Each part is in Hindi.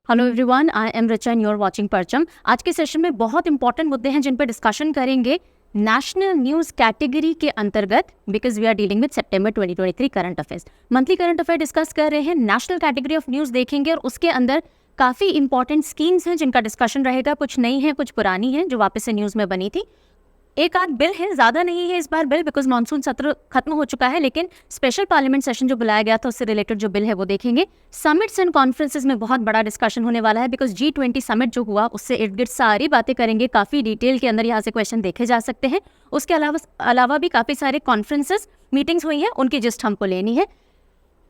Hello everyone, I am Richa and you are watching Parcham. आज के सेशन में बहुत इंपॉर्टेंट मुद्दे हैं जिन पर डिस्कशन करेंगे नेशनल न्यूज़ कैटेगरी के अंतर्गत, because we are dealing with September 2023 current affairs. Monthly current affair discuss कर रहे हैं, नेशनल कैटेगरी ऑफ न्यूज़ देखेंगे और उसके अंदर काफ़ी इंपॉर्टेंट स्कीम्स हैं जिनका डिस्कशन रहेगा। कुछ नई हैं, कुछ पुरानी हैं जो वापस से न्यूज़ में बनी थी। एक आध बिल है, ज़्यादा नहीं है इस बार बिल, बिकॉज मानसून सत्र खत्म हो चुका है, लेकिन स्पेशल पार्लियामेंट सेशन जो बुलाया गया था उससे रिलेटेड जो बिल है वो देखेंगे। समिट्स एंड कॉन्फ्रेंसेस में बहुत बड़ा डिस्कशन होने वाला है, बिकॉज G20 समिट जो हुआ उससे इर्द गिर्द सारी बातें करेंगे। काफ़ी डिटेल के अंदर यहाँ से क्वेश्चन देखे जा सकते हैं। उसके अलावा भी काफ़ी सारे कॉन्फ्रेंसेस मीटिंग्स हुई हैं, उनकी जिस्ट हमको लेनी है।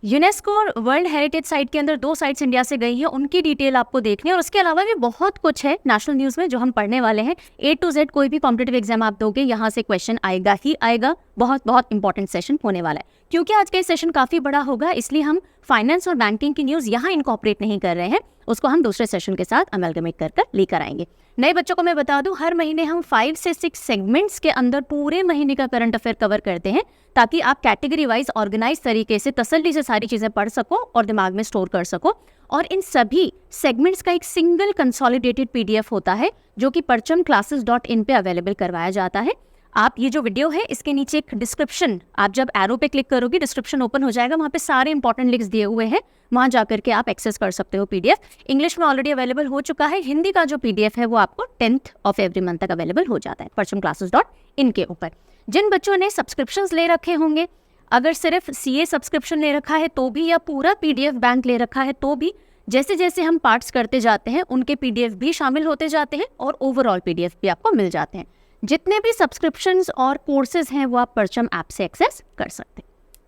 यूनेस्को और वर्ल्ड हेरिटेज साइट के अंदर 2 साइट्स इंडिया से गई हैं, उनकी डिटेल आपको देखनी है। और उसके अलावा भी बहुत कुछ है नेशनल न्यूज़ में जो हम पढ़ने वाले हैं। A to Z कोई भी कॉम्पिटिटिव एग्जाम आप दोगे यहाँ से क्वेश्चन आएगा ही आएगा। बहुत बहुत इंपॉर्टेंट सेशन होने वाला है। क्योंकि आज का ये सेशन काफ़ी बड़ा होगा, इसलिए हम फाइनेंस और बैंकिंग की न्यूज़ यहाँ इनकॉर्पोरेट नहीं कर रहे हैं, उसको हम दूसरे सेशन के साथ अमेलगमेट कर लेकर आएंगे। नए बच्चों को मैं बता दूं, हर महीने हम 5 से 6 सेगमेंट्स के अंदर पूरे महीने का करंट अफेयर कवर करते हैं, ताकि आप कैटेगरी वाइज ऑर्गेनाइज तरीके से तसल्ली से सारी चीज़ें पढ़ सको और दिमाग में स्टोर कर सको। और इन सभी सेगमेंट्स का एक सिंगल कंसोलिडेटेड PDF होता है जो कि parchamclasses.in पे अवेलेबल करवाया जाता है। आप ये जो वीडियो है इसके नीचे एक डिस्क्रिप्शन, आप जब एरो पे क्लिक करोगे डिस्क्रिप्शन ओपन हो जाएगा, वहाँ पे सारे इंपॉर्टेंट लिंक्स दिए हुए हैं, वहाँ जाकर के आप एक्सेस कर सकते हो PDF। इंग्लिश में ऑलरेडी अवेलेबल हो चुका है, हिंदी का जो PDF है वो आपको 10th ऑफ एवरी मंथ तक अवेलेबल हो जाता है parchamclasses.in के ऊपर। जिन बच्चों ने सब्सक्रिप्शंस ले रखे होंगे, अगर सिर्फ CA सब्सक्रिप्शन ले रखा है तो भी, या पूरा PDF बैंक ले रखा है तो भी, जैसे जैसे हम पार्ट्स करते जाते हैं उनके PDF भी शामिल होते जाते हैं और ओवरऑल PDF भी आपको मिल जाते हैं। जितने भी सब्सक्रिप्शंस और कोर्सेज हैं वो आप परचम ऐप से एक्सेस कर सकते हैं।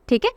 ठीक है,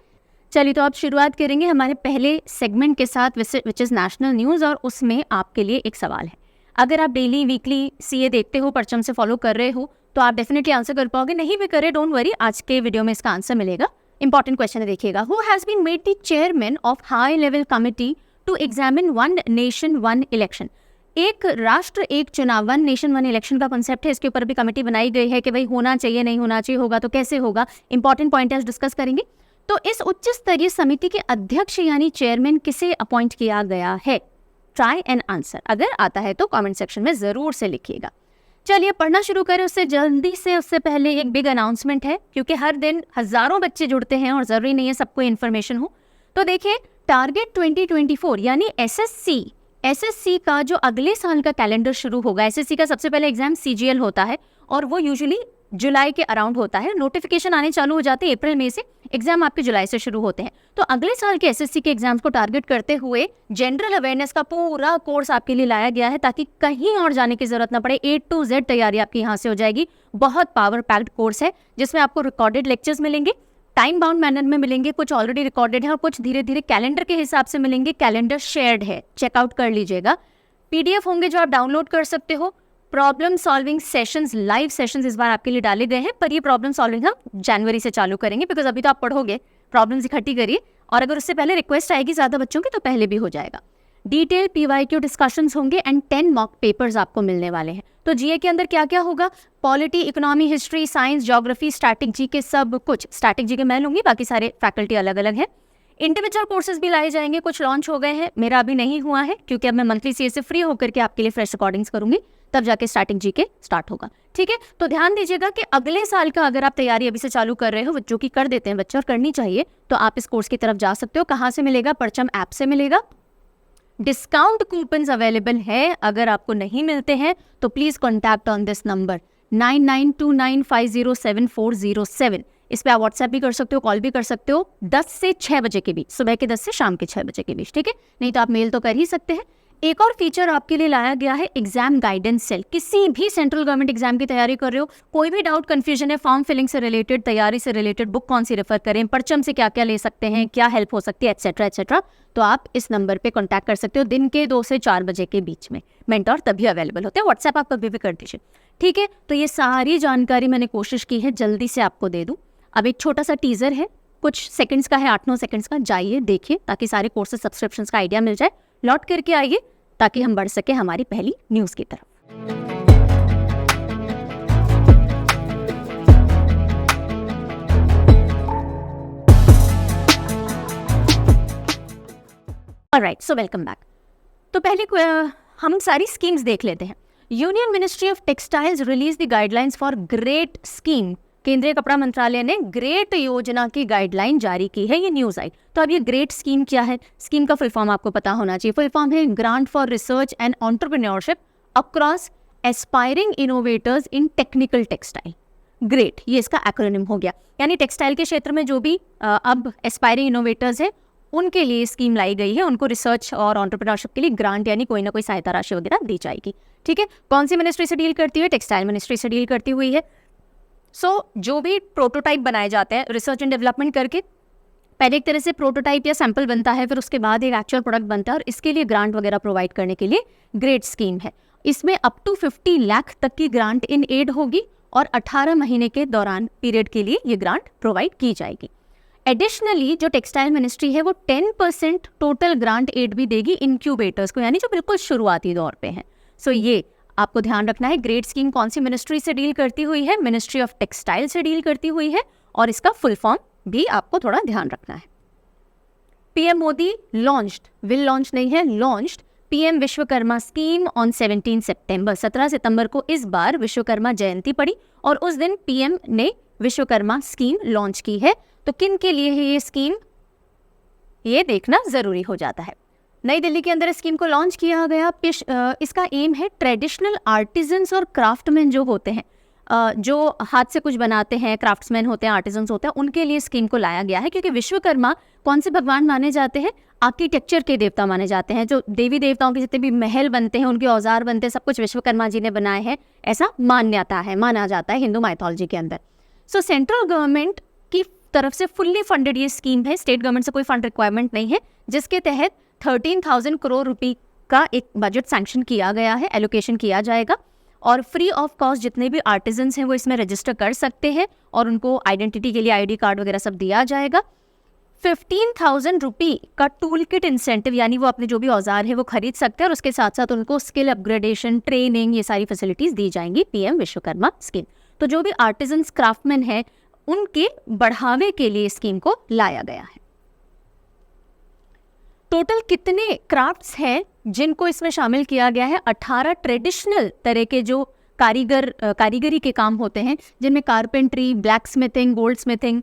चलिए तो आप शुरुआत करेंगे हमारे पहले सेगमेंट के साथ, विच इज़ नेशनल न्यूज़। और उसमें आपके लिए एक सवाल है। अगर आप डेली वीकली CA देखते हो, परचम से फॉलो कर रहे हो, तो आप डेफिनेटली आंसर कर पाओगे। नहीं भी करे, डोंट वरी, आज के वीडियो में इसका आंसर मिलेगा। इंपॉर्टेंट क्वेश्चन है, देखिएगा। Who has been made the chairman of high level committee to examine one nation one election. एक राष्ट्र एक चुनाव, वन नेशन वन इलेक्शन का कॉन्सेप्ट है, इसके ऊपर भी कमेटी बनाई गई है कि भाई होना चाहिए, नहीं होना चाहिए, होगा तो कैसे होगा। इंपॉर्टेंट पॉइंट है, डिस्कस करेंगे। तो इस उच्च स्तरीय समिति के अध्यक्ष यानी चेयरमैन किसे अपॉइंट किया गया है? Try and answer. अगर आता है तो कमेंट सेक्शन में जरूर से लिखिएगा। चलिए पढ़ना शुरू करें उससे जल्दी से। उससे पहले एक बिग अनाउंसमेंट है, क्योंकि हर दिन हजारों बच्चे जुड़ते हैं और जरूरी नहीं है सबको इन्फॉर्मेशन हो। तो देखिए, टारगेट 2024 यानी SSC का जो अगले साल का कैलेंडर शुरू होगा। SSC का सबसे पहले एग्जाम CGL होता है और वो यूजुअली जुलाई के अराउंड होता है। नोटिफिकेशन आने चालू हो जाते हैं अप्रैल मई से, एग्जाम आपके जुलाई से शुरू होते हैं। तो अगले साल के SSC के एग्जाम्स को टारगेट करते हुए जनरल अवेयरनेस का पूरा कोर्स आपके लिए लाया गया है, ताकि कहीं और जाने की जरूरत ना पड़े। A to Z तैयारी आपकी यहाँ से हो जाएगी। बहुत पावर पैक्ड कोर्स है, जिसमें आपको रिकॉर्डेड लेक्चर्स मिलेंगे, टाइम बाउंड मैनर में मिलेंगे, कुछ ऑलरेडी रिकॉर्डेड है और कुछ धीरे धीरे कैलेंडर के हिसाब से मिलेंगे। कैलेंडर शेयर्ड है, चेकआउट कर लीजिएगा। PDF होंगे जो आप डाउनलोड कर सकते हो। Problem solving sessions, live sessions इस बार आपके लिए डाले गए हैं, पर ये प्रॉब्लम सॉल्विंग हम जनवरी से चालू करेंगे, बिकॉज अभी तो आप पढ़ोगे, प्रॉब्लम्स इकट्ठी करिए। और अगर उससे पहले रिक्वेस्ट आएगी ज़्यादा बच्चों की तो पहले भी हो जाएगा। डिटेल PYQ डिस्कशंस होंगे एंड 10 मॉक पेपर्स आपको मिलने वाले हैं। तो GA के अंदर क्या क्या होगा? Polity, economy, history, science, geography, static GK, सब कुछ। स्टैटिक GK मैं लूंगी, बाकी सारे फैकल्टी अलग अलग है। इंडिविजुअल कोर्सेज भी लाए जाएंगे, कुछ लॉन्च हो गए हैं, मेरा अभी नहीं हुआ है, क्योंकि अब मैं मंथली CA से फ्री होकर के आपके लिए फ्रेश रिकॉर्डिंग्स करूंगी, तब जाके स्टैटिक GK स्टार्ट होगा। ठीक है, तो ध्यान दीजिएगा कि अगले साल का अगर आप तैयारी अभी से चालू कर रहे हो, जो कि कर देते हैं बच्चे और करनी चाहिए, तो आप इस कोर्स की तरफ जा सकते हो। कहाँ से मिलेगा? परचम ऐप से मिलेगा। डिस्काउंट कूपन्स अवेलेबल है, अगर आपको नहीं मिलते हैं तो please contact on this number 9929507407। इस पे आप व्हाट्सएप भी कर सकते हो, कॉल भी कर सकते हो, 10 से 6 बजे के बीच, सुबह के 10 से शाम के 6 बजे के बीच। ठीक है, नहीं तो आप मेल तो कर ही सकते हैं। एक और फीचर आपके लिए लाया गया है, एग्जाम गाइडेंस सेल। किसी भी सेंट्रल गवर्नमेंट एग्जाम की तैयारी कर रहे हो, कोई भी डाउट कंफ्यूजन है, फॉर्म फिलिंग से रिलेटेड, तैयारी से रिलेटेड, बुक कौन सी रेफर करें, परचम से क्या क्या ले सकते हैं, क्या हेल्प हो सकती है, एटसेट्रा एटसेट्रा, तो आप इस नंबर पे कांटेक्ट कर सकते हो। दिन के 2 से 4 बजे के बीच में मेंटोर तभी अवेलेबल होते हैं। व्हाट्सएप आप कभी भी कर दीजिए। ठीक है, तो ये सारी जानकारी मैंने कोशिश की है जल्दी से आपको दे दूँ। अब एक छोटा सा टीजर है, कुछ सेकंड्स का है, 8-9 सेकंड्स का, जाइए देखिए, ताकि सारे कोर्सेज सब्सक्रिप्शंस का आइडिया मिल जाए। लौट करके आइए ताकि हम बढ़ सके हमारी पहली न्यूज़ की तरफ। Alright, so welcome back. तो पहले हम सारी स्कीम्स देख लेते हैं। Union ministry of textiles release the guidelines for great scheme. केंद्रीय कपड़ा मंत्रालय ने ग्रेट योजना की गाइडलाइन जारी की है, ये न्यूज आई। तो अब ये ग्रेट स्कीम क्या है? स्कीम का फुल फॉर्म आपको पता होना चाहिए। फुल फॉर्म है grant for research and entrepreneurship across aspiring innovators in technical textile. Great, ये इसका एक्रोनिम हो गया। यानी टेक्सटाइल के क्षेत्र में जो भी अब एस्पायरिंग इनोवेटर्स है उनके लिए स्कीम लाई गई है, उनको रिसर्च और एंटरप्रेन्योरशिप के लिए ग्रांट यानी कोई ना कोई सहायता राशि वगैरह दी जाएगी। ठीक है, कौन सी मिनिस्ट्री से डील करती है? टेक्सटाइल मिनिस्ट्री से डील करती हुई है। जो भी प्रोटोटाइप बनाए जाते हैं रिसर्च एंड डेवलपमेंट करके, पहले एक तरह से प्रोटोटाइप या सैंपल बनता है, फिर उसके बाद एक एक्चुअल प्रोडक्ट बनता है, और इसके लिए ग्रांट वगैरह प्रोवाइड करने के लिए ग्रेट स्कीम है। इसमें अप टू 50 लाख तक की ग्रांट इन एड होगी और 18 महीने के दौरान पीरियड के लिए ये ग्रांट प्रोवाइड की जाएगी। एडिशनली जो टेक्सटाइल मिनिस्ट्री है वो 10% टोटल ग्रांट एड भी देगी इंक्यूबेटर्स को, यानी जो बिल्कुल शुरुआती दौर पे हैं। सो ये आपको ध्यान रखना है। ग्रेट स्कीम कौन सी मिनिस्ट्री से डील करती हुई है? मिनिस्ट्री ऑफ टेक्सटाइल से डील करती हुई है, और इसका फुल फॉर्म भी आपको थोड़ा ध्यान रखना है। पीएम मोदी विल लॉन्च नहीं है, launched PM Vishwakarma scheme on 17 सितंबर। 17 सितंबर को इस बार विश्वकर्मा जयंती पड़ी और उस दिन पीएम ने विश्वकर्मा स्कीम लॉन्च की है। तो किन के लिए है ये स्कीम, ये देखना जरूरी हो जाता है। नई दिल्ली के अंदर स्कीम को लॉन्च किया गया। इसका एम है ट्रेडिशनल आर्टिजन्स और क्राफ्टमैन जो होते हैं, जो हाथ से कुछ बनाते हैं, क्राफ्ट्समैन होते हैं, आर्टिजन्स होते हैं, उनके लिए स्कीम को लाया गया है। क्योंकि विश्वकर्मा कौन से भगवान माने जाते हैं? आर्किटेक्चर के देवता माने जाते हैं। जो देवी देवताओं के जितने भी महल बनते हैं, उनके औजार बनते हैं, सब कुछ विश्वकर्मा जी ने बनाए हैं, ऐसा मान्यता है, माना जाता है हिंदू माइथोलॉजी के अंदर। सो सेंट्रल गवर्नमेंट की तरफ से फुल्ली फंडेड ये स्कीम है, स्टेट गवर्नमेंट से कोई फंड रिक्वायरमेंट नहीं है, जिसके तहत 13,000 करोड़ रुपए का एक बजट सैंक्शन किया गया है, एलोकेशन किया जाएगा, और फ्री ऑफ कॉस्ट जितने भी आर्टिजन्स हैं वो इसमें रजिस्टर कर सकते हैं, और उनको आइडेंटिटी के लिए आईडी कार्ड वगैरह सब दिया जाएगा। 15,000 रुपये का टूल किट इंसेंटिव, यानी वो अपने जो भी औजार है वो खरीद सकते हैं, और उसके साथ साथ उनको स्किल अपग्रेडेशन, ट्रेनिंग, ये सारी फैसिलिटीज दी जाएंगी पीएम विश्वकर्मा स्कीम। तो जो भी आर्टिजन्स क्राफ्टमैन है उनके बढ़ावे के लिए स्कीम को लाया गया है। टोटल कितने क्राफ्ट्स हैं जिनको इसमें शामिल किया गया है? 18 ट्रेडिशनल तरह के जो कारीगरी के काम होते हैं, जिनमें carpentry, black smithing, gold smithing,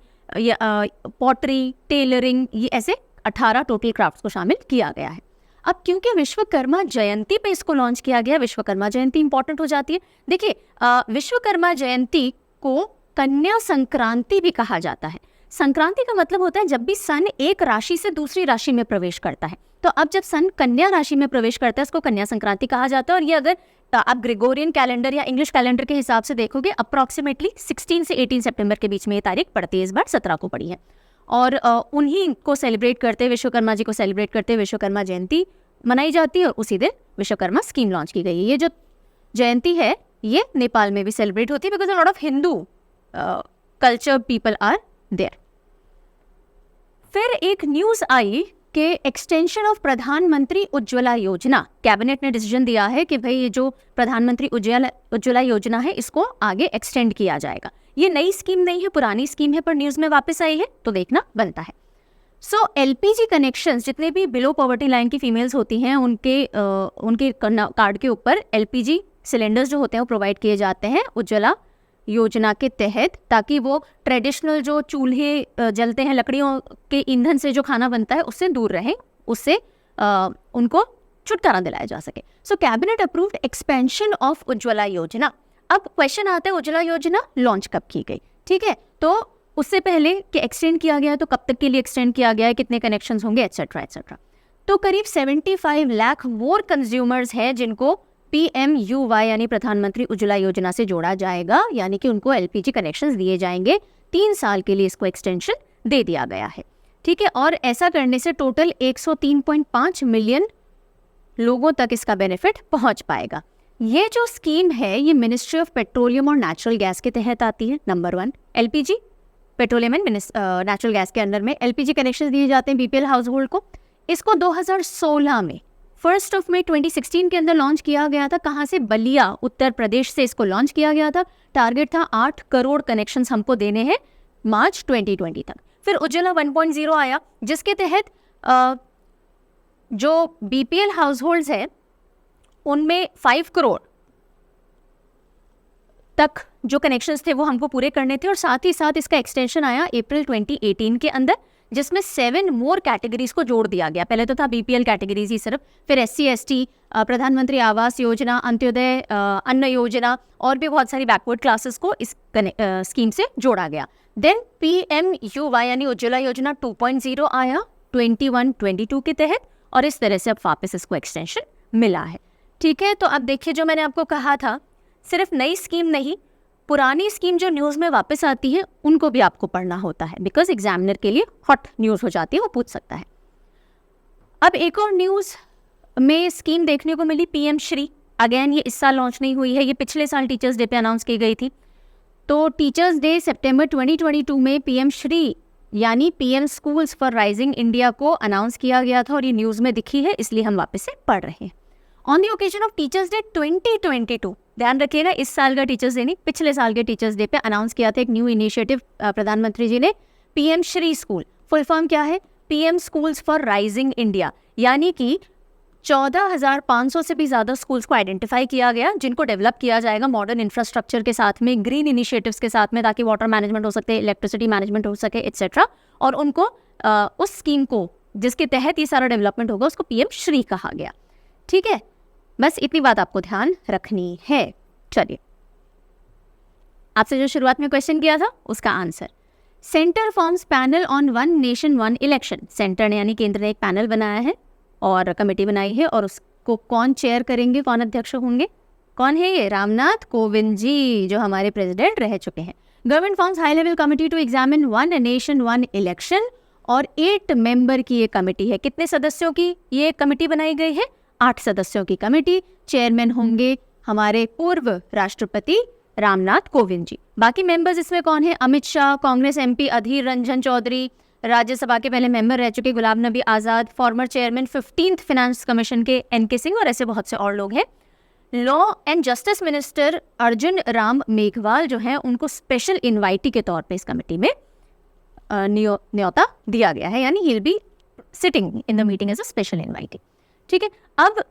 pottery, tailoring, ये ऐसे 18 टोटल क्राफ्ट्स को शामिल किया गया है। अब क्योंकि विश्वकर्मा जयंती पे इसको लॉन्च किया गया, विश्वकर्मा जयंती इंपॉर्टेंट हो जाती है। देखिए, विश्वकर्मा जयंती को कन्या संक्रांति भी कहा जाता है। संक्रांति का मतलब होता है जब भी सन एक राशि से दूसरी राशि में प्रवेश करता है। तो अब जब सन कन्या राशि में प्रवेश करता है उसको कन्या संक्रांति कहा जाता है। और ये अगर आप ग्रेगोरियन कैलेंडर या इंग्लिश कैलेंडर के हिसाब से देखोगे, अप्रॉक्सीमेटली 16 से 18 सितंबर के बीच में ये तारीख पड़ती है। इस बार 17 को पड़ी है, और उन्हीं को सेलिब्रेट करते, विश्वकर्मा जी को सेलिब्रेट करते विश्वकर्मा जयंती मनाई जाती है, और उसी दिन विश्वकर्मा स्कीम लॉन्च की गई है। ये जो जयंती है ये नेपाल में भी सेलिब्रेट होती है, because a lot of Hindu culture people are there. फिर एक न्यूज आई कि एक्सटेंशन ऑफ प्रधानमंत्री उज्ज्वला योजना, कैबिनेट ने डिसीजन दिया है कि भाई ये जो प्रधानमंत्री उज्ज्वला योजना है इसको आगे एक्सटेंड किया जाएगा। ये नई स्कीम नहीं है, पुरानी स्कीम है, पर न्यूज में वापस आई है तो देखना बनता है। सो एलपीजी कनेक्शंस, जितने भी बिलो पॉवर्टी लाइन की फीमेल्स होती हैं उनके कार्ड के ऊपर एलपीजी सिलेंडर्स जो होते हैं वो प्रोवाइड किए जाते हैं उज्ज्वला योजना के तहत, ताकि वो ट्रेडिशनल जो चूल्हे जलते हैं लकड़ियों के ईंधन से जो खाना बनता है उससे दूर रहें, उससे उनको छुटकारा दिलाया जा सके। So cabinet approved expansion of Ujjwala Yojana. अब क्वेश्चन आता है उज्ज्वला योजना लॉन्च कब की गई? ठीक है, तो उससे पहले कि एक्सटेंड किया गया है तो कब तक के लिए एक्सटेंड किया गया है, कितने कनेक्शंस होंगे, एटसेट्रा एटसेट्रा। तो करीब 75 लाख मोर कंज्यूमर्स हैं जिनको PMUY यानी प्रधानमंत्री उज्ज्वला योजना से जोड़ा जाएगा, यानी कि उनको LPG कनेक्शंस दिए जाएंगे। 3 साल के लिए इसको एक्सटेंशन दे दिया गया है। ठीक है, और ऐसा करने से टोटल 103.5 मिलियन लोगों तक इसका बेनिफिट पहुंच पाएगा। ये जो स्कीम है ये मिनिस्ट्री ऑफ पेट्रोलियम और नेचुरल गैस के तहत आती है। Number 1 LPG, petroleum and natural gas के अंडर में LPG कनेक्शन दिए जाते हैं BPL हाउस होल्ड को। इसको 2016 में 1 मई 2016 के अंदर लॉन्च किया गया था। कहाँ से? बलिया, उत्तर प्रदेश से इसको लॉन्च किया गया था। टारगेट था 8 करोड़ कनेक्शंस हमको देने हैं मार्च 2020 तक। फिर उज्ज्वला 1.0 आया, जिसके तहत जो BPL हाउस होल्ड्स है उनमें 5 करोड़ तक जो कनेक्शंस थे वो हमको पूरे करने थे, और साथ ही साथ इसका एक्सटेंशन आया अप्रैल 2018 के अंदर, जिसमें 7 मोर कैटेगरीज को जोड़ दिया गया। पहले तो था BPL कैटेगरीज ही सिर्फ, फिर SC ST, प्रधानमंत्री आवास योजना, अंत्योदय अन्न योजना और भी बहुत सारी बैकवर्ड क्लासेस को इस स्कीम से जोड़ा गया। देन PMUY यानी उज्ज्वला योजना 2.0 आया 21-22 के तहत, और इस तरह से अब वापस इसको एक्सटेंशन मिला है। ठीक है, तो अब देखिए जो मैंने आपको कहा था, सिर्फ नई स्कीम नहीं, पुरानी स्कीम जो न्यूज़ में वापस आती है उनको भी आपको पढ़ना होता है, बिकॉज एग्जामिनर के लिए हॉट न्यूज़ हो जाती है, वो पूछ सकता है। अब एक और न्यूज़ में स्कीम देखने को मिली, PM श्री। अगेन ये इस साल लॉन्च नहीं हुई है, ये पिछले साल टीचर्स डे पे अनाउंस की गई थी। तो टीचर्स डे सितंबर 2022 में PM श्री यानी PM schools for rising India को अनाउंस किया गया था, और ये न्यूज़ में दिखी है, इसलिए हम वापस से पढ़ रहे हैं। On the occasion of teachers day 2022, ध्यान रखिएगा इस साल का टीचर्स डे नहीं, पिछले साल के टीचर्स डे पे अनाउंस किया था एक न्यू इनिशिएटिव प्रधानमंत्री जी ने, PM Shri school. Full form क्या है? PM schools for rising India, यानी कि 14,500 से भी ज़्यादा स्कूल्स को आइडेंटिफाई किया गया, जिनको डेवलप किया जाएगा मॉडर्न इंफ्रास्ट्रक्चर के साथ में, ग्रीन इनिशिएटिव्स के साथ में, ताकि वाटर मैनेजमेंट हो सके, इलेक्ट्रिसिटी मैनेजमेंट हो सके, एट्सेट्रा। और उनको उस स्कीम को जिसके तहत ये सारा डेवलपमेंट होगा उसको PM श्री कहा गया। ठीक है, बस इतनी बात आपको ध्यान रखनी है। चलिए, आपसे जो शुरुआत में क्वेश्चन किया था उसका answer, centre forms panel on one nation one election. Centre ने यानी केंद्र ने एक पैनल बनाया है और कमेटी बनाई है, और उसको कौन चेयर करेंगे, कौन अध्यक्ष होंगे? कौन है ये? रामनाथ कोविंद जी, जो हमारे प्रेसिडेंट रह चुके हैं। Government forms high level committee to examine one nation one election, और 8 मेंबर की ये कमेटी है। कितने सदस्यों की ये कमेटी बनाई गई है? 8 सदस्यों की कमेटी। चेयरमैन होंगे हमारे पूर्व राष्ट्रपति रामनाथ कोविंद जी। बाकी मेंबर्स इसमें कौन है? अमित शाह, कांग्रेस MP अधीर रंजन चौधरी, राज्यसभा के पहले मेंबर रह चुके Ghulam Nabi Azad, former chairman 15th finance commission के NK सिंह, और ऐसे बहुत से और लोग हैं। Law and justice minister Arjun Ram Meghwal जो हैं, उनको स्पेशल इन्वाइटी के तौर पे इस कमेटी में न्योता दिया गया है, यानी he will be sitting in the meeting as a special invitee. ठीक है, अब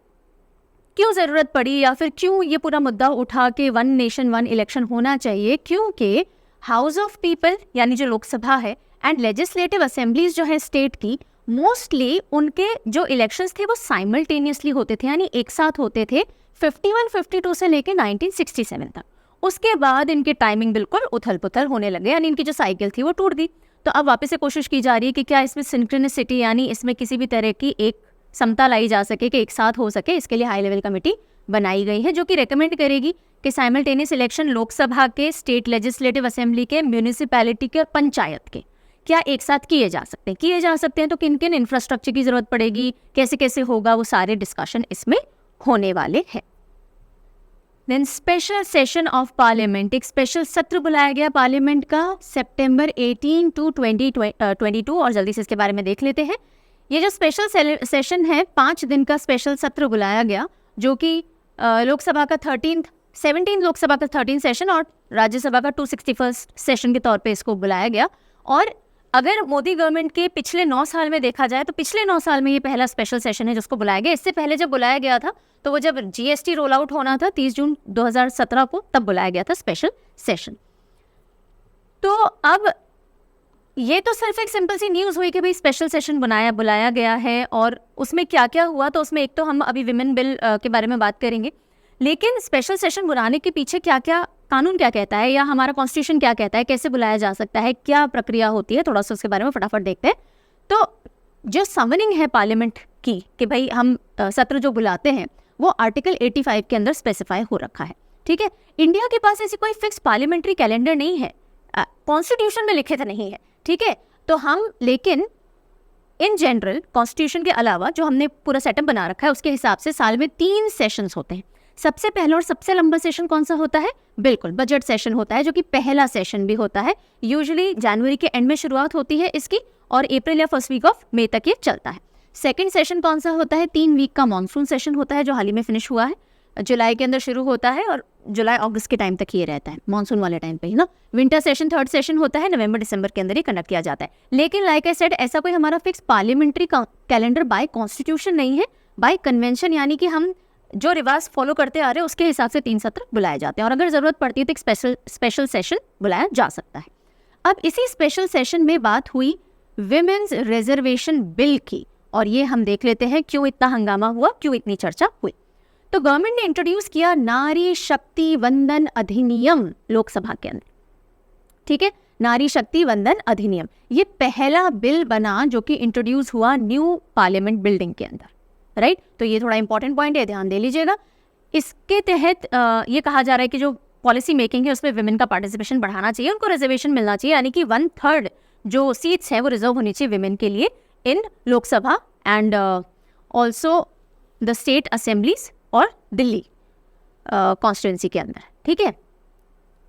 क्यों ज़रूरत पड़ी या फिर क्यों ये पूरा मुद्दा उठा के वन नेशन वन इलेक्शन होना चाहिए? क्योंकि हाउस ऑफ पीपल यानी जो लोकसभा है एंड लेजिस्लेटिव असेंबलीज जो है स्टेट की, मोस्टली उनके जो इलेक्शंस थे वो साइमल्टेनियसली होते थे, यानी एक साथ होते थे 51-52 से लेके 1967 तक। उसके बाद इनकी टाइमिंग बिल्कुल उथल पुथल होने लगे, यानी इनकी जो साइकिल थी वो टूट गई। तो अब वापस से कोशिश की जा रही है कि क्या इसमें सिंक्रोनिसिटी यानी इसमें किसी भी तरह की एक समता लाई जा सके कि एक साथ हो सके। इसके लिए हाई लेवल कमेटी बनाई गई है जो कि रेकमेंड करेगी कि साइमल्टेनियस इलेक्शन लोकसभा के, स्टेट लेजिस्लेटिव असेंबली के, म्यूनिसिपैलिटी के और पंचायत के क्या एक साथ किए जा सकते हैं तो किन किन इंफ्रास्ट्रक्चर की जरूरत पड़ेगी, कैसे कैसे होगा, वो सारे डिस्कशन इसमें होने वाले हैं। Then special session of parliament, एक स्पेशल सत्र बुलाया गया पार्लियामेंट का सितंबर 18 to 2022, और जल्दी से इसके बारे में देख लेते हैं। ये जो स्पेशल सेशन है 5 दिन का स्पेशल सत्र बुलाया गया, जो कि लोकसभा का 17 लोकसभा का 13 सेशन और राज्यसभा का 261 सेशन के तौर पे इसको बुलाया गया। और अगर मोदी गवर्नमेंट के पिछले 9 साल में देखा जाए तो पिछले 9 साल में ये पहला स्पेशल सेशन है जिसको बुलाया गया। इससे पहले जब बुलाया गया था तो वो जब GST रोल आउट होना था 30 जून 2017 को, तब बुलाया गया था स्पेशल सेशन। तो अब ये तो सिर्फ एक सिंपल सी न्यूज़ हुई कि भाई स्पेशल सेशन बुलाया गया है, और उसमें क्या क्या हुआ, तो उसमें एक तो हम अभी विमेन बिल के बारे में बात करेंगे, लेकिन स्पेशल सेशन बुलाने के पीछे क्या क्या कानून क्या कहता है या हमारा कॉन्स्टिट्यूशन क्या कहता है, कैसे बुलाया जा सकता है, क्या प्रक्रिया होती है, थोड़ा सा उसके बारे में फटाफट देखते हैं। तो जो समनिंग है पार्लियामेंट की कि भाई हम सत्र जो बुलाते हैं वो आर्टिकल 85 के अंदर स्पेसिफाई हो रखा है। ठीक है, इंडिया के पास ऐसी कोई फिक्स पार्लियामेंट्री कैलेंडर नहीं है, कॉन्स्टिट्यूशन में लिखित नहीं है। ठीक है, तो हम लेकिन इन जनरल कॉन्स्टिट्यूशन के अलावा जो हमने पूरा सेटअप बना रखा है उसके हिसाब से साल में 3 सेशंस होते हैं। सबसे पहला और सबसे लंबा सेशन कौन सा होता है? बिल्कुल बजट सेशन होता है, जो कि पहला सेशन भी होता है। यूजुअली जनवरी के एंड में शुरुआत होती है इसकी और अप्रैल या फर्स्ट वीक ऑफ मई तक ये चलता है। सेकंड सेशन कौन सा होता है? 3 वीक का मॉनसून सेशन होता है जो हाल ही में फिनिश हुआ है। जुलाई के अंदर शुरू होता है और जुलाई अगस्त के टाइम तक ये रहता है, मानसून वाले टाइम पे ही ना। विंटर सेशन, थर्ड सेशन होता है नवंबर दिसंबर के अंदर ही कंडक्ट किया जाता है। लेकिन लाइक आई सेड, ऐसा कोई हमारा fix parliamentary calendar bye constitution नहीं है, बाय कन्वेंशन, यानी कि हम जो रिवाज फॉलो करते आ रहे हैं उसके हिसाब से 3 सत्र बुलाए जाते हैं और अगर ज़रूरत पड़ती है तो एक स्पेशल सेशन बुलाया जा सकता है। अब इसी स्पेशल सेशन में बात हुई विमेंस रिजर्वेशन बिल की, और ये हम देख लेते हैं क्यों इतना हंगामा हुआ, क्यों इतनी चर्चा हुई। तो गवर्नमेंट ने इंट्रोड्यूस किया नारी शक्ति वंदन अधिनियम लोकसभा के अंदर, ठीक है, नारी शक्ति वंदन अधिनियम। ये पहला बिल बना जो कि इंट्रोड्यूस हुआ न्यू पार्लियामेंट बिल्डिंग के अंदर, राइट। तो ये थोड़ा इंपॉर्टेंट पॉइंट है, ध्यान दे लीजिएगा। इसके तहत ये कहा जा रहा है कि जो पॉलिसी मेकिंग है उसमें विमेन का पार्टिसिपेशन बढ़ाना चाहिए, उनको रिजर्वेशन मिलना चाहिए, यानी कि 1/3 जो सीट्स है वो रिजर्व होनी चाहिए विमेन के लिए इन Lok Sabha and also the state assemblies और दिल्ली कॉन्स्टिट्यूंसी के अंदर, ठीक है,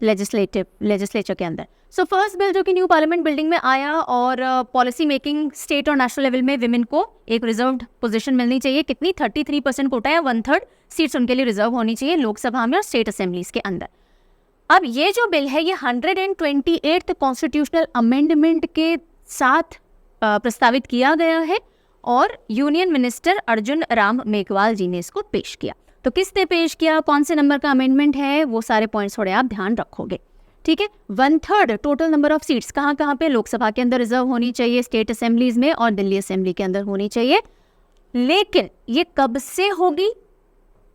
लेजिस्लेचर के अंदर। सो फर्स्ट बिल जो कि न्यू पार्लियामेंट बिल्डिंग में आया और पॉलिसी मेकिंग स्टेट और नेशनल लेवल में विमेन को एक रिजर्व्ड पोजीशन मिलनी चाहिए। कितनी? 33% कोटा या 1/3 सीट्स उनके लिए रिजर्व होनी चाहिए लोकसभा में और स्टेट असेंबलीज के अंदर। अब ये जो बिल है ये 128th कॉन्स्टिट्यूशनल अमेंडमेंट के साथ प्रस्तावित किया गया है और यूनियन मिनिस्टर अर्जुन राम मेघवाल जी ने इसको पेश किया। तो किसने पेश किया, कौन से नंबर का अमेंडमेंट है, वो सारे पॉइंट्स थोड़े आप ध्यान रखोगे, ठीक है। 1/3 टोटल नंबर ऑफ सीट्स कहाँ पे लोकसभा के अंदर रिजर्व होनी चाहिए, स्टेट असेंबलीज में और दिल्ली असेंबली के अंदर होनी चाहिए। लेकिन ये कब से होगी,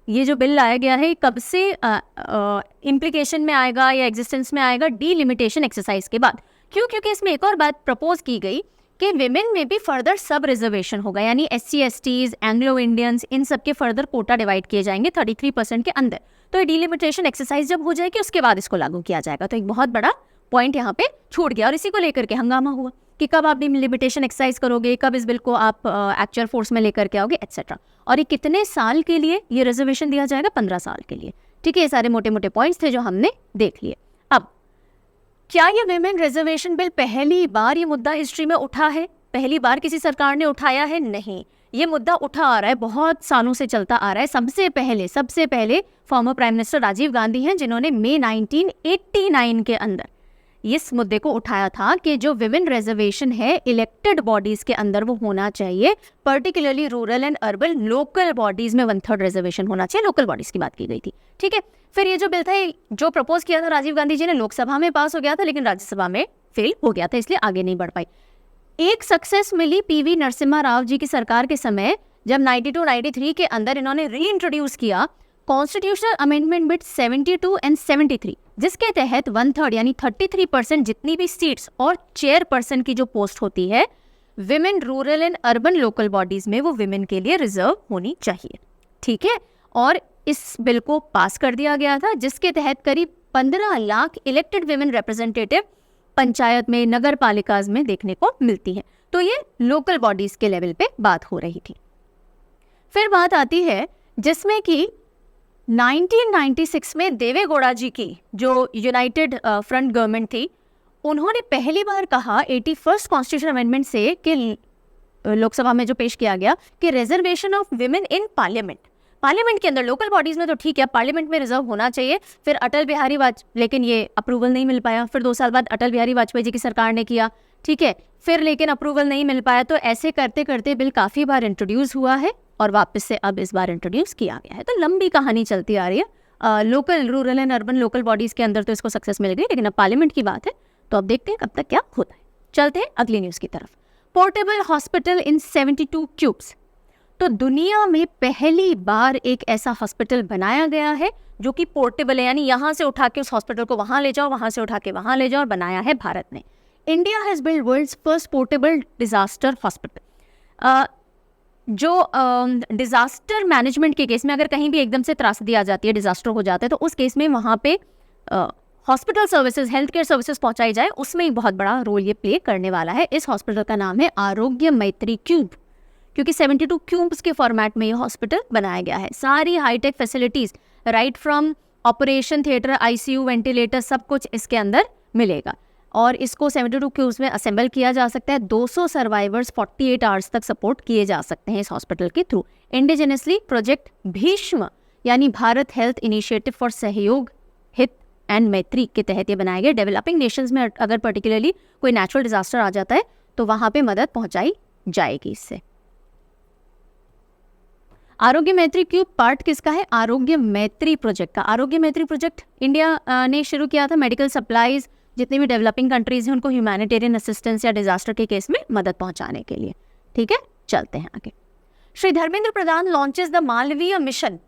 ये जो बिल लाया गया है कब से इम्प्लीकेशन में आएगा या एग्जिस्टेंस में आएगा, डीलिमिटेशन एक्सरसाइज के बाद। क्यों? क्योंकि इसमें एक और बात प्रपोज की गई कि विमेन में भी फर्दर सब रिजर्वेशन होगा, यानी SC STs, एंग्लो इंडियंस, इन सब के फर्दर कोटा डिवाइड किए जाएंगे 33% के अंदर। तो ये डीलिमिटेशन एक्सरसाइज जब हो जाएगी उसके बाद इसको लागू किया जाएगा। तो एक बहुत बड़ा पॉइंट यहाँ पे छूट गया और इसी को लेकर के हंगामा हुआ कि कब आप डीलिमिटेशन एक्सरसाइज करोगे, कब इस बिल को आप एक्चुअल फोर्स में लेकर के आओगे, एटसेट्रा। और ये कितने साल के लिए ये रिजर्वेशन दिया जाएगा? 15 साल के लिए, ठीक है। ये सारे मोटे मोटे पॉइंट्स थे जो हमने देख लिए। अब क्या ये विमेन रिजर्वेशन बिल पहली बार ये मुद्दा हिस्ट्री में उठा है? पहली बार किसी सरकार ने उठाया है? नहीं, ये मुद्दा उठा आ रहा है, बहुत सालों से चलता आ रहा है। सबसे पहले former prime minister Rajiv Gandhi हैं जिन्होंने मई 1989 के अंदर इस मुद्दे को उठाया था कि जो विमेन रिजर्वेशन है इलेक्टेड बॉडीज के अंदर वो होना चाहिए, particularly rural and urban local bodies में 1/3 रिजर्वेशन होना चाहिए। लोकल बॉडीज की बात की गई थी, ठीक है। फिर ये जो बिल था जो प्रपोज किया था राजीव गांधी जी ने, लोकसभा में पास हो गया था लेकिन राज्यसभा में फेल हो गया था, इसलिए आगे नहीं बढ़ पाई। एक सक्सेस मिली PV नरसिम्हा राव जी की सरकार के समय, जब 92-93 के अंदर इन्होंने रीइंट्रोड्यूस किया कॉन्स्टिट्यूशनल अमेंडमेंट बिट 72 एंड 73, जिसके तहत 1/3 यानी 33% जितनी भी सीट्स और चेयरपर्सन की जो पोस्ट होती है women rural and urban local bodies में, वो विमेन के लिए रिजर्व होनी चाहिए, ठीक है। और इस बिल को पास कर दिया गया था जिसके तहत करीब 15 lakh elected women representative panchayat में, नगर पालिकाज में देखने को मिलती है। तो ये लोकल बॉडीज के लेवल पे बात हो रही थी। फिर बात आती है जिसमें कि 1996 में देवे गौड़ा जी की जो यूनाइटेड फ्रंट गवर्नमेंट थी, उन्होंने पहली बार कहा 81st कॉन्स्टिट्यूशन अमेंडमेंट से कि लोकसभा में जो पेश किया गया कि reservation of women in parliament के अंदर, लोकल बॉडीज में तो ठीक है, पार्लियामेंट में रिजर्व होना चाहिए। फिर अटल बिहारी वाजपेयी, लेकिन ये अप्रूवल नहीं मिल पाया। फिर 2 साल बाद अटल बिहारी वाजपेयी जी की सरकार ने किया, ठीक है, फिर लेकिन अप्रूवल नहीं मिल पाया। तो ऐसे करते करते बिल काफ़ी बार इंट्रोड्यूस हुआ है और वापस से अब इस बार इंट्रोड्यूस किया गया है। तो लंबी कहानी चलती आ रही है। Local rural and urban local bodies के अंदर तो इसको सक्सेस मिल गई, लेकिन अब पार्लियामेंट की बात है तो अब देखते हैं कब तक क्या होता है। चलते हैं अगली न्यूज़ की तरफ। Portable hospital in 72 cubes. तो दुनिया में पहली बार एक ऐसा हॉस्पिटल बनाया गया है जो कि पोर्टेबल है, यानी यहाँ से उठा के उस हॉस्पिटल को वहाँ ले जाओ, वहाँ से उठा के वहाँ ले जाओ, और बनाया है भारत ने। India has build world's first portable disaster hospital. जो डिजास्टर मैनेजमेंट के केस में अगर कहीं भी एकदम से त्रासदी आ जाती है, डिजास्टर हो जाता है, तो उस केस में वहाँ पे hospital services, health care services पहुँचाई जाए, उसमें एक बहुत बड़ा रोल ये प्ले करने वाला है। इस हॉस्पिटल का नाम है आरोग्य मैत्री क्यूब, क्योंकि 72 क्यूब्स के फॉर्मेट में ये हॉस्पिटल बनाया गया है। सारी hi tech facilities, right from operation theatre, ICU, ventilator, सब कुछ इसके अंदर मिलेगा। और इसको 72 क्यूब्स में असेंबल किया जा सकता है। 200 सर्वाइवर्स 48 आवर्स तक सपोर्ट किए जा सकते हैं इस हॉस्पिटल के थ्रू। इंडिजिनसली प्रोजेक्ट भीष्म, यानी भारत हेल्थ इनिशिएटिव फॉर सहयोग हित एंड मैत्री के तहत ये बनाए गए। डेवलपिंग नेशंस में अगर पर्टिकुलरली कोई नेचुरल डिजास्टर आ जाता है तो वहाँ पे मदद पहुँचाई जाएगी इससे। आरोग्य मैत्री क्यूब पार्ट किसका है? आरोग्य मैत्री प्रोजेक्ट का। आरोग्य मैत्री प्रोजेक्ट इंडिया ने शुरू किया था। मेडिकल सप्लाईज जितनी भी डेवलपिंग कंट्रीज हैं उनको ह्यूमैनिटेरियन असिस्टेंस या डिजास्टर के केस में मदद पहुंचाने के लिए। ठीक है, चलते हैं आगे। Shri Dharmendra Pradhan launches the Malviya mission.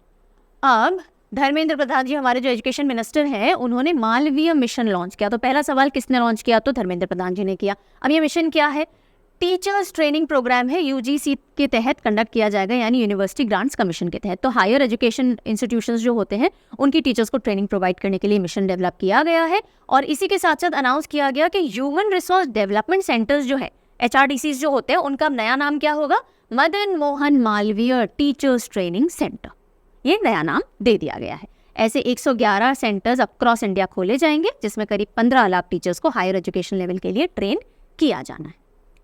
अब धर्मेंद्र प्रधान जी हमारे जो एजुकेशन मिनिस्टर हैं उन्होंने मालवीय मिशन लॉन्च किया। तो पहला सवाल किसने लॉन्च किया? तो धर्मेंद्र प्रधान जी ने किया। अब ये मिशन क्या है? टीचर्स ट्रेनिंग प्रोग्राम है, यूजीसी के तहत कंडक्ट किया जाएगा, यानी यूनिवर्सिटी ग्रांट्स कमीशन के तहत। तो हायर एजुकेशन इंस्टीट्यूशंस जो होते हैं उनकी टीचर्स को ट्रेनिंग प्रोवाइड करने के लिए मिशन डेवलप किया गया है। और इसी के साथ साथ अनाउंस किया गया कि ह्यूमन रिसोर्स डेवलपमेंट सेंटर्स जो है, HRDCs जो होते हैं, उनका नया नाम क्या होगा? Madan Mohan Malviya teachers training centre, ये नया नाम दे दिया गया है। ऐसे 111 सेंटर्स अक्रॉस इंडिया खोले जाएंगे जिसमें करीब 15 लाख टीचर्स को हायर एजुकेशन लेवल के लिए ट्रेन किया जाना है।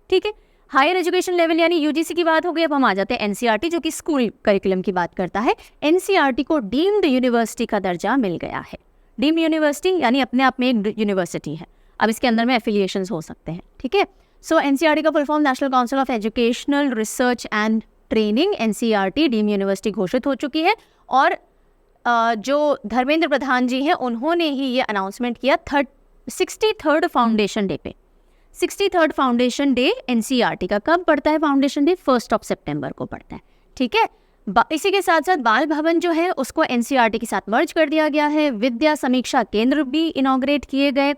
ठीक है, हायर एजुकेशन लेवल यानी यूजीसी की बात हो गई। अब हम आ जाते हैं एनसीईआरटी, जो कि स्कूल करिकुलम की बात करता है। एनसीईआरटी को डीम्ड यूनिवर्सिटी का दर्जा मिल गया है। डीम्ड यूनिवर्सिटी यानी अपने आप में एक यूनिवर्सिटी है। अब इसके अंदर में एफिलिएशंस हो सकते हैं। ठीक है, सो एनसीईआरटी का full form national council of educational research and training, NCERT deemed university घोषित हो चुकी है। और जो धर्मेंद्र प्रधान जी हैं उन्होंने ही ये अनाउंसमेंट किया 63rd फाउंडेशन डे पे। 63rd फाउंडेशन डे एनसीईआरटी का कब पड़ता है? फाउंडेशन डे 1 सितंबर को पड़ता है। ठीक है, इसी के साथ साथ बाल भवन जो है उसको एनसीईआरटी के साथ मर्ज कर दिया गया है। विद्या समीक्षा केंद्र भी इनॉग्रेट किए गए।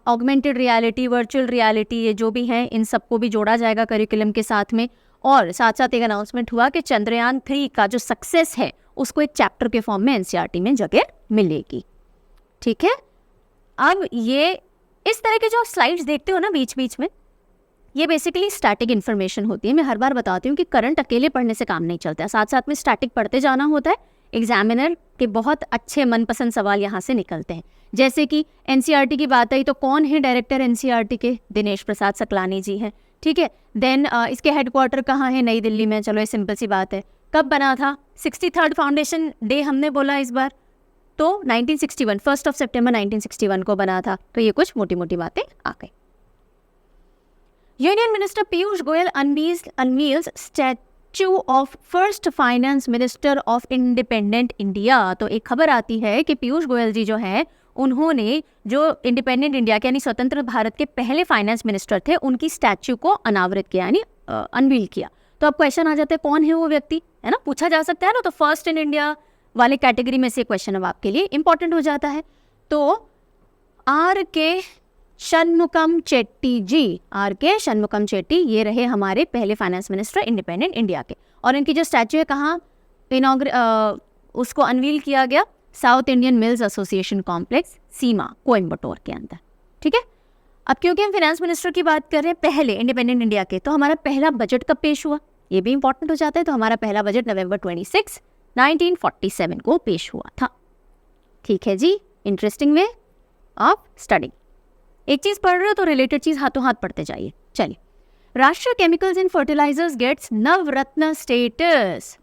ऑगमेंटेड रियलिटी, वर्चुअल रियलिटी, ये जो भी हैं इन सबको भी जोड़ा जाएगा करिकुलम के साथ में। और साथ साथ एक अनाउंसमेंट हुआ कि चंद्रयान 3 का जो सक्सेस है उसको एक चैप्टर के फॉर्म में एनसीईआरटी में जगह मिलेगी। ठीक है, अब ये इस तरह के जो स्लाइड्स देखते हो ना बीच बीच में, ये बेसिकली स्टैटिक इन्फॉर्मेशन होती है। मैं हर बार बताती हूँ कि करंट अकेले पढ़ने से काम नहीं चलता है, साथ साथ में स्टैटिक पढ़ते जाना होता है। एग्जामिनर के बहुत अच्छे मनपसंद सवाल यहाँ से निकलते हैं। जैसे कि एनसीईआरटी की बात आई तो कौन है डायरेक्टर एनसीईआरटी के? दिनेश प्रसाद सकलानी जी हैं। ठीक है, देन इसके हेडक्वार्टर कहाँ है? नई दिल्ली में। चलो ये सिंपल सी बात है। कब बना था? 63rd फाउंडेशन डे हमने बोला इस बार, तो 1961 1 सितंबर 1961 को बना था। तो ये कुछ मोटी मोटी बातें आ गई। Union minister Piyush Goyal unveils statue of first finance minister of independent India. तो एक खबर आती है कि पीयूष गोयल जी जो हैं उन्होंने जो इंडिपेंडेंट इंडिया के यानी स्वतंत्र भारत के पहले फाइनेंस मिनिस्टर थे उनकी स्टैच्यू को अनावृत किया, यानी अनवील किया। तो अब क्वेश्चन आ जाता है कौन है वो व्यक्ति, है ना, पूछा जा सकता है ना। तो फर्स्ट इन इंडिया वाले कैटेगरी में से क्वेश्चन अब आपके लिए इंपॉर्टेंट हो जाता है। तो RK षणमुगम चेट्टी जी, RK षणमुगम चेट्टी, ये रहे हमारे पहले फाइनेंस मिनिस्टर इंडिपेंडेंट इंडिया के। और इनकी जो स्टैच्यू है कहाँ उसको अनवील किया गया? South Indian mills association complex, SIMA, Coimbatore के अंदर। ठीक है, अब क्योंकि हम फाइनेंस मिनिस्टर की बात कर रहे हैं पहले इंडिपेंडेंट इंडिया के, तो हमारा पहला बजट कब पेश हुआ ये भी इंपॉर्टेंट हो जाता है। तो हमारा पहला बजट नवंबर 26, 1947 को पेश हुआ था। ठीक है जी, इंटरेस्टिंग वे ऑफ स्टडिंग। एक चीज पढ़ रहे हो तो रिलेटेड चीज हाथों हाथ पढ़ते जाइए। चलिए, Rashtriya chemicals and fertilisers gets Navratna status,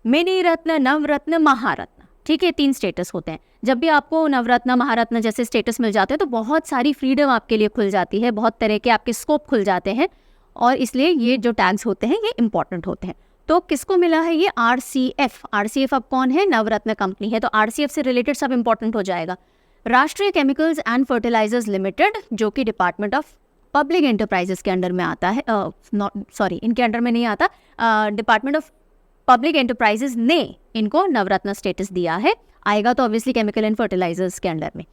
mini Ratna, Navratna, Maharatna. ठीक है, 3 स्टेटस होते हैं। जब भी आपको नवरत्न, महारत्न जैसे स्टेटस मिल जाते हैं तो बहुत सारी फ्रीडम आपके लिए खुल जाती है, बहुत तरह के आपके स्कोप खुल जाते हैं, और इसलिए ये जो टैग्स होते हैं ये इंपॉर्टेंट होते हैं। तो किसको मिला है ये? RCF अब कौन है? नवरत्न कंपनी है। तो RCF से रिलेटेड सब इंपॉर्टेंट हो जाएगा। राष्ट्रीय केमिकल्स एंड फर्टिलाइजर्स लिमिटेड, जो कि डिपार्टमेंट ऑफ पब्लिक एंटरप्राइजेस के अंडर में आता है, इनके अंडर में नहीं आता, डिपार्टमेंट ऑफ पब्लिक एंटरप्राइजेस ने इनको नवरत्न स्टेटस दिया है। आएगा तो ऑब्वियसली केमिकल एंड फर्टिलाइजर्स के अंडर में।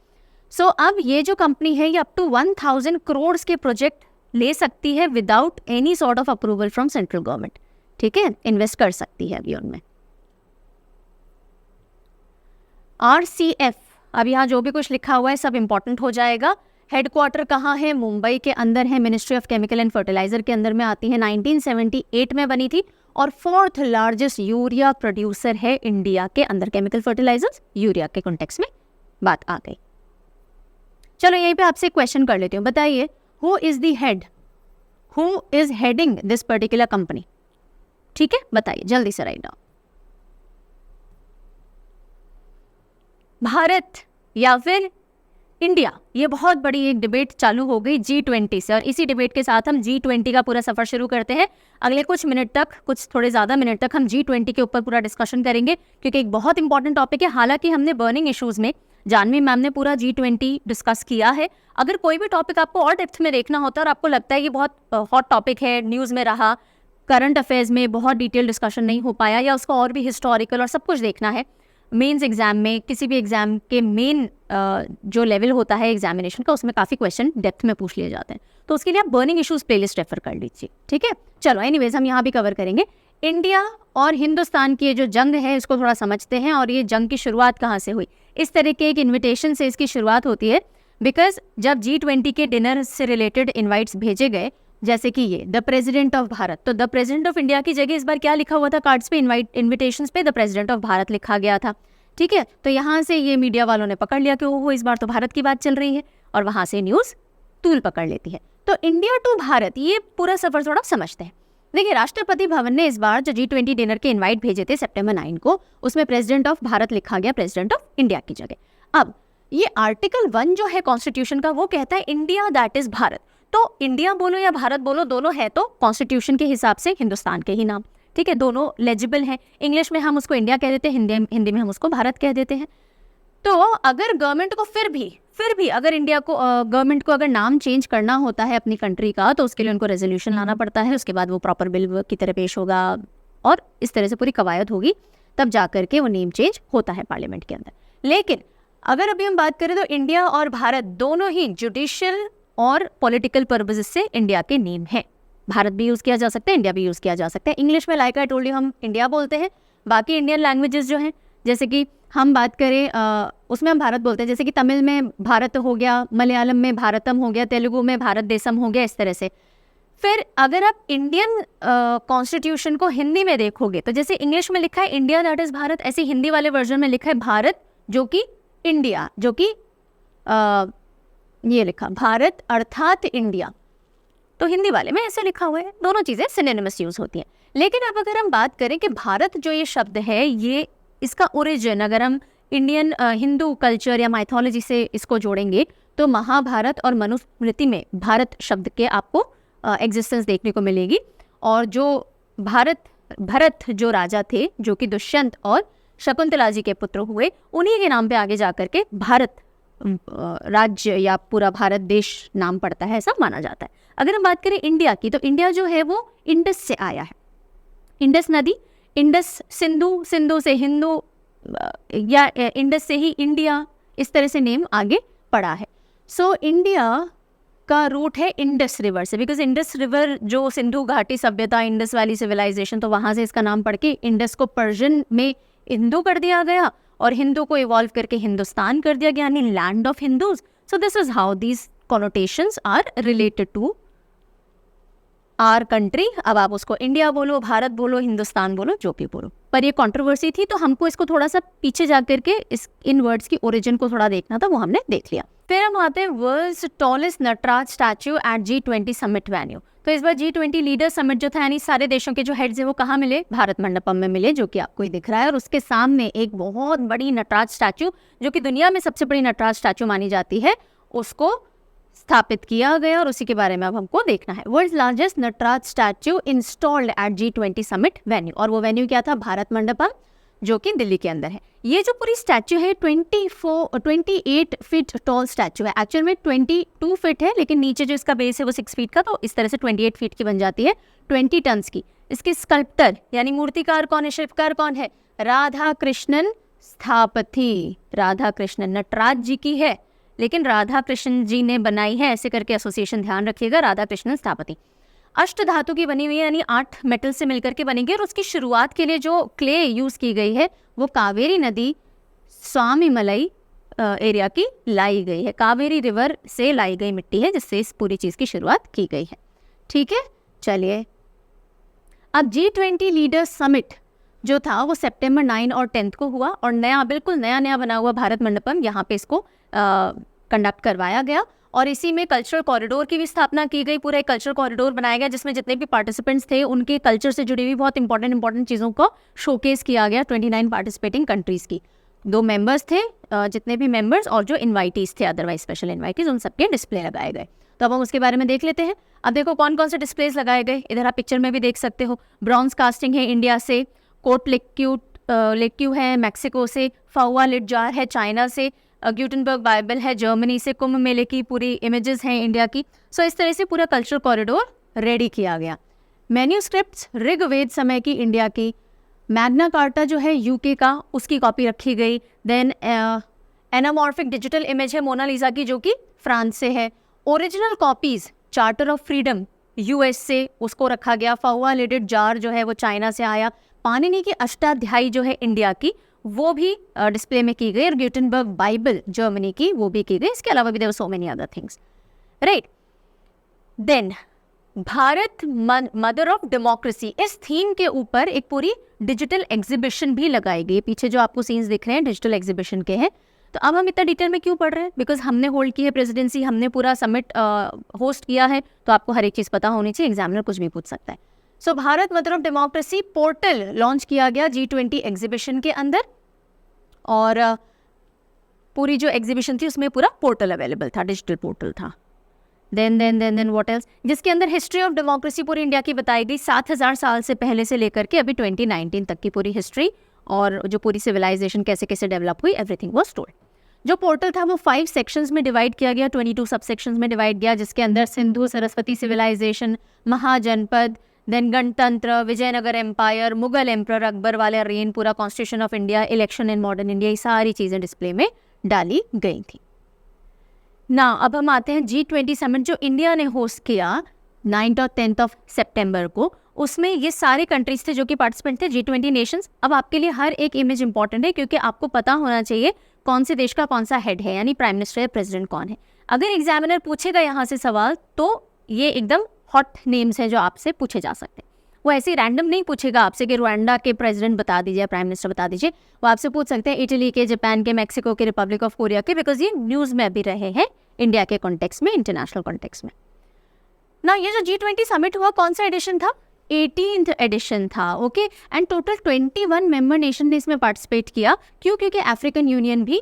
सो अब ये जो कंपनी है ये अप टू 1000 करोड़ के प्रोजेक्ट ले सकती है without any sort of approval from central government. ठीक है, इन्वेस्ट कर सकती है अभी उनमें। RCF, अब यहाँ जो भी कुछ लिखा हुआ है सब इंपॉर्टेंट हो जाएगा। हेडक्वार्टर कहाँ है? मुंबई के अंदर है, ministry of chemical and fertiliser के अंदर में आती है। 1978 में बनी थी और 4th लार्जेस्ट यूरिया प्रोड्यूसर है इंडिया के अंदर। केमिकल फर्टिलाइजर्स यूरिया के कॉन्टेक्स्ट में बात आ गई। चलो यहीं पे आपसे क्वेश्चन कर लेती हूँ, बताइए who is the head, who is heading this particular company? ठीक है, बताइए जल्दी से राइट डाउन। भारत या फिर इंडिया, ये बहुत बड़ी एक डिबेट चालू हो गई G20 से, और इसी डिबेट के साथ हम G20 का पूरा सफर शुरू करते हैं। अगले कुछ मिनट तक, कुछ थोड़े ज़्यादा मिनट तक हम G20 के ऊपर पूरा डिस्कशन करेंगे, क्योंकि एक बहुत इंपॉर्टेंट टॉपिक है। हालांकि हमने बर्निंग इश्यूज़ में जानवी मैम ने पूरा G20 डिस्कस किया है। अगर कोई भी टॉपिक आपको और डेप्थ में देखना होता है और आपको लगता है ये बहुत हॉट टॉपिक है, न्यूज़ में रहा, करंट अफेयर्स में बहुत डिटेल डिस्कशन नहीं हो पाया, या उसको और भी हिस्टोरिकल और सब कुछ देखना है, मेंस एग्जाम में, किसी भी एग्जाम के मेन जो लेवल होता है एग्जामिनेशन का, उसमें काफ़ी क्वेश्चन डेप्थ में पूछ लिए जाते हैं, तो उसके लिए आप बर्निंग इश्यूज प्लेलिस्ट रेफर कर लीजिए, ठीक है। चलो एनीवेज, हम यहाँ भी कवर करेंगे इंडिया और हिंदुस्तान की ये जो जंग है, इसको थोड़ा समझते हैं, और ये जंग की शुरुआत कहाँ से हुई। इस तरह के एक इन्विटेशन से इसकी शुरुआत होती है, बिकॉज जब G20 के डिनर से रिलेटेड इन्वाइट्स भेजे गए, जैसे कि ये द प्रेसिडेंट ऑफ भारत, तो द प्रेसिडेंट ऑफ इंडिया की जगह इस बार क्या लिखा हुआ था कार्ड्स पे, इन्विटेशंस पे द प्रेसिडेंट ऑफ भारत लिखा गया था, ठीक है। तो यहाँ से ये मीडिया वालों ने पकड़ लिया कि ओहो इस बार तो भारत की बात चल रही है, और वहाँ से न्यूज़ तूल पकड़ लेती है। तो इंडिया टू भारत, ये पूरा सफ़र थोड़ा समझते हैं। देखिए, राष्ट्रपति भवन ने इस बार जो G20 डिनर के इन्वाइट भेजे थे सितंबर 9 को, उसमें प्रेसिडेंट ऑफ भारत लिखा गया प्रेसिडेंट ऑफ इंडिया की जगह। अब ये आर्टिकल 1 जो है कॉन्स्टिट्यूशन का, वो कहता है इंडिया दैट इज भारत। तो इंडिया बोलो या भारत बोलो, दोनों है तो कॉन्स्टिट्यूशन के हिसाब से हिंदुस्तान के ही नाम, ठीक है, दोनों लेजिबल हैं। इंग्लिश में हम उसको इंडिया कह देते हैं, हिंदी में हम उसको भारत कह देते हैं। तो अगर गवर्नमेंट को फिर भी अगर इंडिया को गवर्नमेंट को अगर नाम चेंज करना होता है अपनी कंट्री का, तो उसके लिए उनको रेजोल्यूशन लाना पड़ता है, उसके बाद वो प्रॉपर बिल की तरह पेश होगा, और इस तरह से पूरी कवायद होगी, तब जा करके वो नेम चेंज होता है पार्लियामेंट के अंदर। लेकिन अगर अभी हम बात करें तो इंडिया और भारत दोनों ही जुडिशियल और पॉलिटिकल पर्पसेस से इंडिया के नेम हैं। भारत भी यूज़ किया जा सकता है, इंडिया भी यूज़ किया जा सकता है। इंग्लिश में लाइक आई टोल्ड यू हम इंडिया बोलते हैं, बाकी इंडियन लैंग्वेजेस जो हैं, जैसे कि हम बात करें उसमें हम भारत बोलते हैं, जैसे कि तमिल में भारत हो गया, मलयालम में भारतम हो गया, तेलुगु में भारत देशम हो गया, इस तरह से। फिर अगर आप इंडियन कॉन्स्टिट्यूशन को हिंदी में देखोगे, तो जैसे इंग्लिश में लिखा है इंडिया दैट इज़ भारत, ऐसे हिंदी वाले वर्जन में लिखा है भारत जो कि इंडिया, जो कि ये लिखा भारत अर्थात इंडिया, तो हिंदी वाले में ऐसे लिखा हुआ है। दोनों चीज़ें सिनोनिमस यूज़ होती हैं। लेकिन अब अगर हम बात करें कि भारत जो ये शब्द है, ये इसका ओरिजिन अगर हम इंडियन हिंदू कल्चर या माइथोलॉजी से इसको जोड़ेंगे, तो महाभारत और मनुस्मृति में भारत शब्द के आपको एग्जिस्टेंस देखने को मिलेगी। और जो भरत जो राजा थे, जो कि दुष्यंत और शकुंतला जी के पुत्र हुए, उन्हीं के नाम पे आगे जा कर के भारत राज्य या पूरा भारत देश नाम पड़ता है, ऐसा माना जाता है। अगर हम बात करें इंडिया की, तो इंडिया जो है वो इंडस से आया है। इंडस नदी, इंडस सिंधु से हिंदू, या इंडस से ही इंडिया, इस तरह से नेम आगे पड़ा है। सो इंडिया का रूट है इंडस रिवर से, बिकॉज इंडस रिवर जो सिंधु घाटी सभ्यता, इंडस वैली सिविलाइजेशन, तो वहाँ से इसका नाम पढ़ के इंडस को पर्शियन में हिंदू कर दिया गया, और हिंदू को इवॉल्व करके हिंदुस्तान कर दिया गया, यानी land of Hindus. So this is how these connotations are related to our country. अब आप उसको इंडिया बोलो, भारत बोलो, हिंदुस्तान बोलो, जो भी बोलो, पर ये कंट्रोवर्सी थी, तो हमको इसको थोड़ा सा पीछे जा करके इन वर्ड्स की ओरिजिन को थोड़ा देखना था, वो हमने देख लिया। फिर हम आते हैं world's tallest Nataraja statue at G20 summit venue. तो इस बार G20 लीडर समिट जो था, यानी सारे देशों के जो हेड्स हैं, वो कहाँ मिले? भारत मंडपम में मिले, जो कि आपको ही दिख रहा है। और उसके सामने एक बहुत बड़ी नटराज स्टैच्यू, जो कि दुनिया में सबसे बड़ी नटराज स्टैच्यू मानी जाती है, उसको स्थापित किया गया, और उसी के बारे में अब हमको देखना है। World largest Nataraja statue installed at G20 summit venue, और वो वेन्यू क्या था? भारत मंडपम, जो कि दिल्ली के अंदर है। ये जो पूरी स्टैच्यू है 28 फीट टॉल स्टैच्यू है। एक्चुअल में 22 फीट है, लेकिन नीचे जो इसका बेस है वो 6 फीट का, तो इस तरह से 28 फीट की बन जाती है, 20 टन्स की। इसके स्कल्प्टर यानी मूर्तिकार कौन है, शिल्पकार कौन है? राधा कृष्णन स्थापति। राधा कृष्णन नटराज जी की है, लेकिन राधा कृष्ण जी ने बनाई है, ऐसे करके एसोसिएशन ध्यान रखिएगा, राधा कृष्णन स्थापति। अष्ट धातु की बनी हुई है, यानी 8 मेटल से मिलकर के बनेंगे। और उसकी शुरुआत के लिए जो क्ले यूज़ की गई है, वो कावेरी नदी स्वामीमलई एरिया की लाई गई है। कावेरी रिवर से लाई गई मिट्टी है, जिससे इस पूरी चीज़ की शुरुआत की गई है। ठीक है, चलिए अब G20 लीडर्स समिट जो था वो सितंबर 9 और 10 को हुआ, और बिल्कुल नया बना हुआ भारत मंडपम, यहाँ पे इसको कंडक्ट करवाया गया। और इसी में कल्चरल कॉरिडोर की भी स्थापना की गई। पूरा एक कल्चरल कॉरिडोर बनाया गया, जिसमें जितने भी पार्टिसिपेंट्स थे, उनके कल्चर से जुड़ी हुई बहुत इंपॉर्टेंट चीज़ों को शोकेस किया गया 29 पार्टिसिपेटिंग कंट्रीज़ की। 2 मेंबर्स थे, जितने भी मेंबर्स और जो इन्वाइटीज़ थे, अदरवाइज स्पेशल इन्वाइटीज़, उन सबके डिस्प्ले लगाए गए। तो अब हम उसके बारे में देख लेते हैं। अब देखो कौन कौन से डिस्प्लेस लगाए गए, इधर आप पिक्चर में भी देख सकते हो। ब्रॉन्ज कास्टिंग है इंडिया से, कोट लेक्यू है मैक्सिको से, फाउआ लिड जार है चाइना से, ग्यूटनबर्ग बाइबल है जर्मनी से, कुंभ मेले की पूरी इमेजेस हैं इंडिया की। सो इस तरह से पूरा कल्चरल कॉरिडोर रेडी किया गया। मैन्यूस्क्रिप्ट्स ऋग्वेद समय की इंडिया की, मैग्ना कार्टा जो है यूके का, उसकी कॉपी रखी गई। देन एनामॉर्फिक डिजिटल इमेज है मोनालिसा की, जो कि फ्रांस से है। Original copies charter of freedom US से, उसको रखा गया। फाउआ लिडेड जार जो है वो चाइना से आया। पाणिनि की अष्टाध्यायी जो है इंडिया की, वो भी डिस्प्ले में की गई। और ग्यूटनबर्ग बाइबल जर्मनी की, वो भी की गई। इसके अलावा भी there were so many other things, right. Then Bharat mother of democracy, इस थीम के ऊपर एक पूरी डिजिटल एग्जीबिशन भी लगाई गई। पीछे जो आपको सीन्स दिख रहे हैं डिजिटल एग्जीबिशन के हैं। तो अब हम इतना डिटेल में क्यों पढ़ रहे हैं, बिकॉज हमने होल्ड की है प्रेसिडेंसी, हमने पूरा समिट होस्ट किया है, तो आपको हर एक चीज़ पता होनी चाहिए, एग्जामिनर कुछ भी पूछ सकता है। So Bharat mother of democracy portal launch किया गया G20 एग्जीबिशन के अंदर, और पूरी जो एग्जीबिशन थी उसमें पूरा पोर्टल अवेलेबल था, डिजिटल पोर्टल था। देन व्हाट एल्स, जिसके अंदर हिस्ट्री ऑफ डेमोक्रेसी पूरी इंडिया की बताई गई, 7000 साल से पहले से लेकर के अभी 2019 तक की पूरी हिस्ट्री, और जो पूरी सिविलाइजेशन कैसे कैसे डेवलप हुई, एवरीथिंग वाज टोल्ड। जो पोर्टल था वो 5 सेक्शंस में डिवाइड किया गया, 22 सब सेक्शंस में डिवाइड किया, जिसके अंदर सिंधु सरस्वती सिविलाइजेशन, महाजनपद, देन गणतंत्र, विजयनगर एम्पायर, मुगल एम्पर, अकबर वाला रेन, पूरा constitution of India, election in modern India, ये सारी चीज़ें डिस्प्ले में डाली गई थी ना। अब हम आते हैं G20 समिट जो इंडिया ने होस्ट किया 9th और 10th ऑफ सितंबर को। उसमें ये सारे कंट्रीज थे जो कि पार्टिसिपेंट थे, G20 नेशंस। अब आपके लिए हर एक इमेज इंपॉर्टेंट है, क्योंकि आपको पता होना चाहिए कौन से देश का कौन सा हेड है, यानी प्राइम मिनिस्टर या प्रेसिडेंट कौन है। अगर एग्जामिनर पूछेगा यहाँ से सवाल, तो ये एकदम हॉट नेम्स हैं जो आपसे पूछे जा सकते हैं। वो ऐसे ही रैंडम नहीं पूछेगा आपसे कि रुवांडा के प्रेसिडेंट बता दीजिए, प्राइम मिनिस्टर बता दीजिए। वो आपसे पूछ सकते हैं इटली के, जापान के, मैक्सिको के, रिपब्लिक ऑफ कोरिया के, बिकॉज ये न्यूज़ में भी रहे हैं इंडिया के कॉन्टेक्स्ट में, इंटरनेशनल कॉन्टेक्स्ट में ना। ये जो G20 समिट हुआ, कौन सा एडिशन था, 18th एडिशन था, okay. And total 21 member nation ने इसमें पार्टिसिपेट किया। क्यों? क्योंकि अफ्रीकन यूनियन भी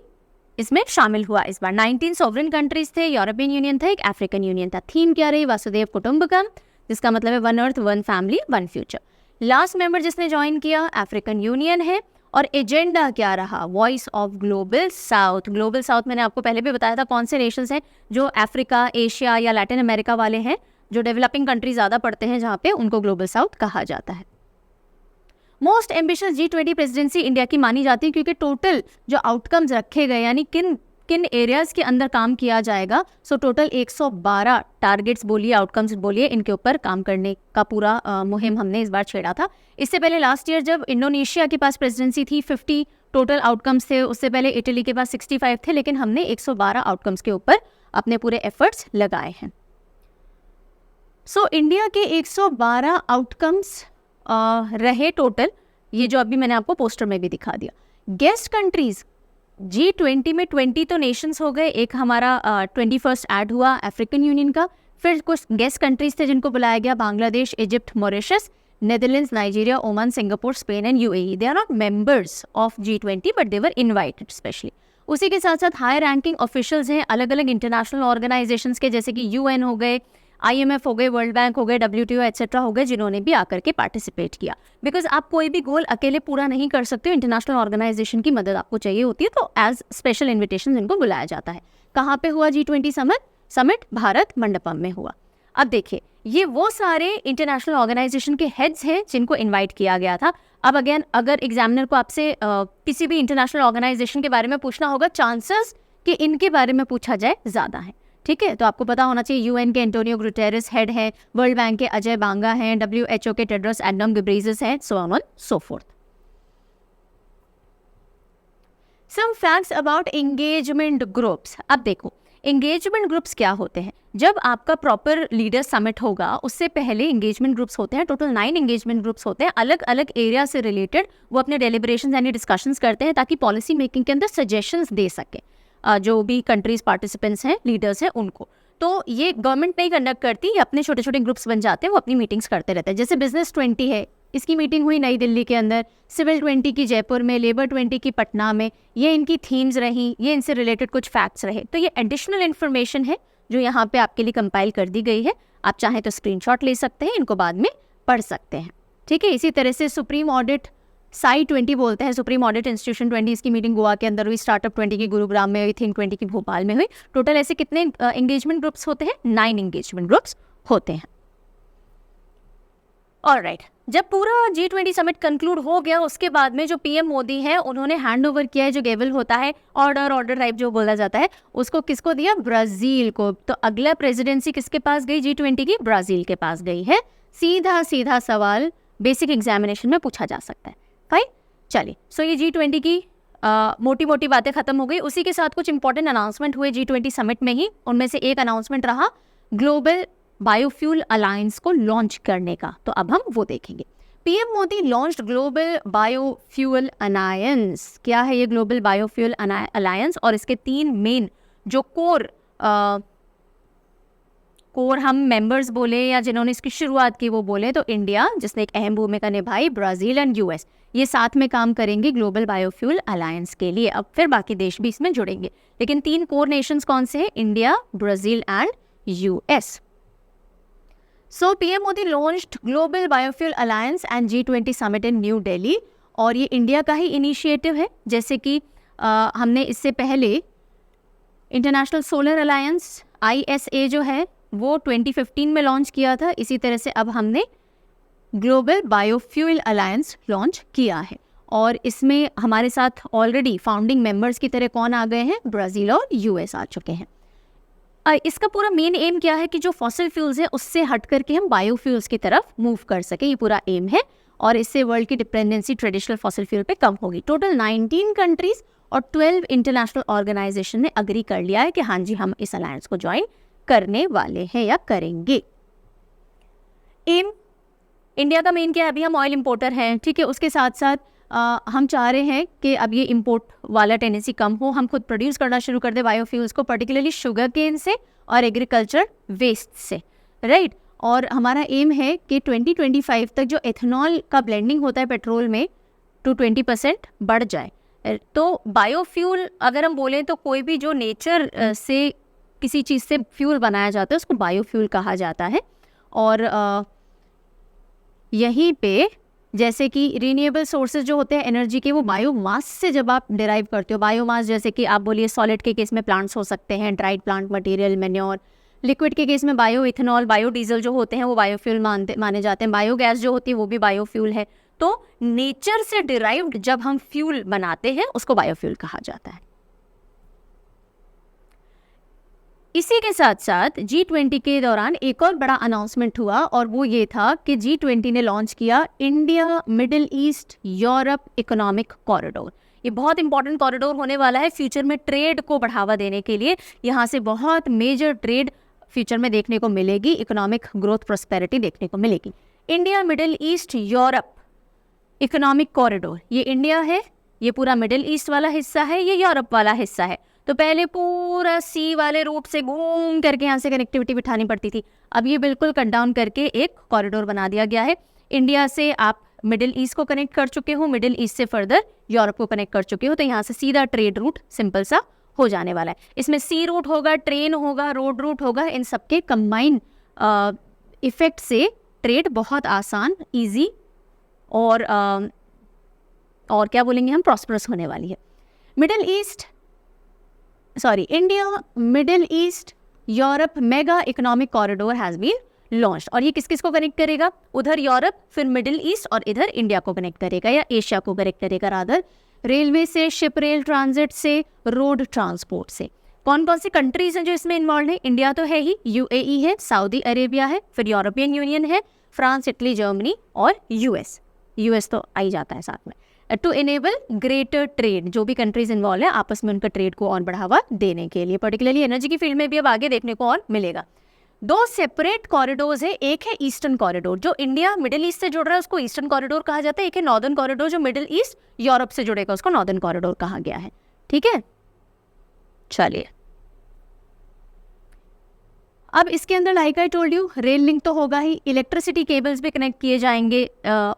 इसमें शामिल हुआ इस बार। 19 सॉवरेन कंट्रीज थे, यूरोपियन यूनियन था, एक अफ्रीकन यूनियन था। थीम क्या रही, वासुदेव कुटुंबकम, जिसका मतलब है 1 अर्थ 1 फैमिली 1 फ्यूचर। लास्ट मेंबर जिसने ज्वाइन किया अफ्रीकन यूनियन है। और एजेंडा क्या रहा, voice of global south. Global south मैंने आपको पहले भी बताया था कौन से नेशंस हैं, जो अफ्रीका, एशिया या लैटिन अमेरिका वाले हैं, जो डेवलपिंग कंट्री ज़्यादा पड़ते हैं, जहाँ पे उनको ग्लोबल साउथ कहा जाता है। Most ambitious G20 presidency India की मानी जाती है, क्योंकि टोटल जो आउटकम्स रखे गए, यानी किन किन एरियाज़ के अंदर काम किया जाएगा। सो टोटल 112 टारगेट्स बोलिए, आउटकम्स बोलिए, इनके ऊपर काम करने का पूरा मुहिम हमने इस बार छेड़ा था। इससे पहले लास्ट ईयर जब इंडोनेशिया के पास प्रेसिडेंसी थी, 50 टोटल आउटकम्स थे। उससे पहले इटली के पास 65 थे, लेकिन हमने 112 आउटकम्स के ऊपर अपने पूरे एफर्ट्स लगाए हैं। सो इंडिया के 112 आउटकम्स रहे टोटल, ये जो अभी मैंने आपको पोस्टर में भी दिखा दिया। गेस्ट कंट्रीज G20 में 20 तो नेशंस हो गए, एक हमारा 21st ऐड हुआ अफ्रीकन यूनियन का। फिर कुछ गेस्ट कंट्रीज थे जिनको बुलाया गया, Bangladesh, Egypt, Mauritius, Netherlands, Nigeria, Oman, Singapore, Spain and UAE। They are not members of G20 but they were invited specially. उसी के साथ साथ हाई रैंकिंग ऑफिशियल्स हैं अलग अलग इंटरनेशनल ऑर्गेनाइजेशंस के, जैसे कि UN हो गए, IMF हो गए, वर्ल्ड बैंक हो गए, WTO एट्सेट्रा हो गए, जिन्होंने भी आकर के पार्टिसिपेट किया। बिकॉज आप कोई भी गोल अकेले पूरा नहीं कर सकते हो, इंटरनेशनल ऑर्गेनाइजेशन की मदद आपको चाहिए होती है, तो एज स्पेशल इन्विटेशन इनको बुलाया जाता है। कहाँ पे हुआ G20 समिट? भारत मंडपम में हुआ। अब देखिए, ये वो सारे इंटरनेशनल ऑर्गेनाइजेशन के हेड्स हैं जिनको इन्वाइट किया गया था। अब अगेन, अगर एग्जामिनर को आपसे किसी भी इंटरनेशनल ऑर्गेनाइजेशन के बारे में पूछना होगा, चांसेस कि इनके बारे में पूछा जाए ज़्यादा है, ठीक है। तो आपको पता होना चाहिए UN के एंटोनियो गुटेरेस हेड है, वर्ल्ड बैंक के अजय बांगा हैं, WHO के टेड्रोस एडनम गिब्रेयेसस हैं, so on and so forth. Some facts about engagement groups. अब देखो, एंगेजमेंट ग्रुप्स क्या होते हैं। जब आपका प्रॉपर लीडर समिट होगा, उससे पहले एंगेजमेंट ग्रुप्स होते हैं। टोटल 9 एंगेजमेंट ग्रुप्स होते हैं, अलग अलग एरिया से रिलेटेड। वो अपने डेलिब्रेशंस यानी डिस्कशंस करते हैं ताकि पॉलिसी मेकिंग के अंदर सजेशंस दे सके जो भी कंट्रीज पार्टिसिपेंट्स हैं, लीडर्स हैं, उनको। तो ये गवर्नमेंट नहीं कंडक्ट करती, ये अपने छोटे छोटे ग्रुप्स बन जाते हैं, वो अपनी मीटिंग्स करते रहते हैं। जैसे बिजनेस 20 है, इसकी मीटिंग हुई नई दिल्ली के अंदर, सिविल 20 की जयपुर में, लेबर 20 की पटना में। ये इनकी थीम्स रहीं, ये इनसे रिलेटेड कुछ फैक्ट्स रहे। तो ये एडिशनल इन्फॉर्मेशन है जो यहाँ पे आपके लिए कंपाइल कर दी गई है। आप चाहें तो स्क्रीनशॉट ले सकते हैं, इनको बाद में पढ़ सकते हैं, ठीक है। इसी तरह से सुप्रीम ऑडिट साई 20 बोलते हैं, सुप्रीम ऑडिट इंस्टीट्यूशन 20, इसकी मीटिंग गोवा के अंदर हुई, स्टार्टअप 20 की गुरुग्राम में हुई, थिंक 20 की भोपाल में हुई। टोटल ऐसे कितने एंगेजमेंट ग्रुप्स होते हैं? 9 एंगेजमेंट ग्रुप्स होते हैं। ऑलराइट, जब पूरा G20 समिट कंक्लूड हो गया, उसके बाद में जो पीएम मोदी है उन्होंने हैंड ओवर किया है, जो गेवल होता है, ऑर्डर टाइप जो बोला जाता है, उसको किसको दिया? ब्राजील को। तो अगला प्रेसिडेंसी किसके पास गई G20 की? ब्राजील के पास गई है। सीधा सवाल बेसिक एग्जामिनेशन में पूछा जा सकता है। फाइन, चलिए। सो ये G20 की मोटी बातें खत्म हो गई। उसी के साथ कुछ इंपॉर्टेंट अनाउंसमेंट हुए G20 समिट में ही। उनमें से एक अनाउंसमेंट रहा ग्लोबल बायोफ्यूल अलायंस को लॉन्च करने का। तो अब हम वो देखेंगे। PM Modi launched global biofuel alliance. क्या है ये ग्लोबल बायोफ्यूल अलायंस? और इसके 3 मेन जो कोर हम मेंबर्स बोले या जिन्होंने इसकी शुरुआत की वो बोले, तो इंडिया जिसने एक अहम भूमिका निभाई, ब्राज़ील एंड यूएस, ये साथ में काम करेंगे ग्लोबल बायोफ्यूल अलायंस के लिए। अब फिर बाकी देश भी इसमें जुड़ेंगे, लेकिन 3 कोर नेशंस कौन से हैं? India, Brazil and US. So PM Modi launched global biofuel alliance and G20 summit in New Delhi. और ये इंडिया का ही इनिशिएटिव है। जैसे कि हमने इससे पहले इंटरनेशनल सोलर अलायंस ISA जो है वो 2015 में लॉन्च किया था। इसी तरह से अब हमने ग्लोबल बायोफ्यूल अलायंस लॉन्च किया है। और इसमें हमारे साथ ऑलरेडी फाउंडिंग मेंबर्स की तरह कौन आ गए हैं? ब्राज़ील और यूएस आ चुके हैं। इसका पूरा मेन एम क्या है कि जो फॉसिल फ्यूल्स है उससे हट करके हम बायोफ्यूल्स की तरफ मूव कर सके, ये पूरा एम है। और इससे वर्ल्ड की डिपेंडेंसी ट्रेडिशनल फॉसिल फ्यूल पे कम होगी। टोटल 19 कंट्रीज और 12 इंटरनेशनल ऑर्गेनाइजेशन ने अग्री कर लिया है कि हाँ जी, हम इस अलायंस को ज्वाइन करने वाले हैं या करेंगे। एम इंडिया का मेन क्या है? अभी हम ऑयल इंपोर्टर हैं, ठीक है। उसके साथ साथ हम चाह रहे हैं कि अब ये इंपोर्ट वाला टेंडेंसी कम हो, हम खुद प्रोड्यूस करना शुरू कर दे बायोफ्यूल्स को, पर्टिकुलरली शुगर केन से और एग्रीकल्चर वेस्ट से, राइट। और हमारा एम है कि 2025 तक जो एथेनॉल का ब्लेंडिंग होता है पेट्रोल में to 20% बढ़ जाए। तो बायोफ्यूल अगर हम बोलें तो कोई भी जो नेचर से किसी चीज़ से फ्यूल बनाया जाता है उसको बायोफ्यूल कहा जाता है। और यहीं पे जैसे कि रिन्यूएबल सोर्सेज जो होते हैं एनर्जी के, वो बायोमास से जब आप डिराइव करते हो, बायोमास जैसे कि आप बोलिए सॉलिड के केस में प्लांट्स हो सकते हैं, dried plant material, manure. Liquid के केस में बायो इथेनॉल, बायोडीजल जो होते हैं वो बायोफ्यूल माने जाते हैं। बायोगैस जो होती है वो भी बायोफ्यूल है। तो नेचर से डिराइव्ड जब हम फ्यूल बनाते हैं उसको बायोफ्यूल कहा जाता है। इसी के साथ साथ G20 के दौरान एक और बड़ा अनाउंसमेंट हुआ और वो ये था कि G20 ने लॉन्च किया India Middle East Europe economic corridor. ये बहुत इंपॉर्टेंट कॉरिडोर होने वाला है फ्यूचर में ट्रेड को बढ़ावा देने के लिए। यहाँ से बहुत मेजर ट्रेड फ्यूचर में देखने को मिलेगी, इकोनॉमिक ग्रोथ प्रोस्पेरिटी देखने को मिलेगी। India Middle East Europe economic corridor, ये इंडिया है, ये पूरा मिडिल ईस्ट वाला हिस्सा है, ये यूरोप वाला हिस्सा है। तो पहले पूरा सी वाले रूट से घूम करके यहाँ से कनेक्टिविटी बिठानी पड़ती थी, अब ये बिल्कुल कट डाउन करके एक कॉरिडोर बना दिया गया है। इंडिया से आप मिडिल ईस्ट को कनेक्ट कर चुके हो, मिडिल ईस्ट से फर्दर यूरोप को कनेक्ट कर चुके हो, तो यहाँ से सीधा ट्रेड रूट सिंपल सा हो जाने वाला है। इसमें सी रूट होगा, ट्रेन होगा, रोड रूट होगा, इन सबके कंबाइन इफेक्ट से ट्रेड बहुत आसान, ईजी और क्या बोलेंगे हम, प्रॉस्परस होने वाली है। India Middle East Europe mega economic corridor has been launched. और ये किस किस को कनेक्ट करेगा? उधर यूरोप, फिर मिडिल ईस्ट और इधर इंडिया को कनेक्ट करेगा या एशिया को कनेक्ट करेगा रादर। रेलवे से, शिप रेल ट्रांजिट से, रोड ट्रांसपोर्ट से। कौन कौन सी कंट्रीज हैं जो इसमें इन्वॉल्व है? इंडिया तो है ही, UAE है, सऊदी अरेबिया है, फिर यूरोपियन यूनियन है, फ्रांस, इटली, जर्मनी और यूएस तो आ ही जाता है साथ में। टू इनेबल ग्रेटर ट्रेड, जो भी कंट्रीज इन्वॉल्व है आपस में उनका ट्रेड को और बढ़ावा देने के लिए, पर्टिकुलरली एनर्जी की फील्ड में भी अब आगे देखने को और मिलेगा। 2 सेपरेट कॉरिडोर्स है, एक है ईस्टर्न कॉरिडोर जो इंडिया मिडिल ईस्ट से जुड़ रहा है उसको ईस्टर्न कॉरिडोर कहा जाता है, एक है नॉर्दर्न कॉरिडोर जो मिडिल ईस्ट यूरोप से जुड़ेगा उसको नॉर्दर्न कॉरिडोर कहा गया है। ठीक है, चलिए अब इसके अंदर like I told you, rail link तो होगा ही, इलेक्ट्रिसिटी केबल्स भी कनेक्ट किए जाएंगे,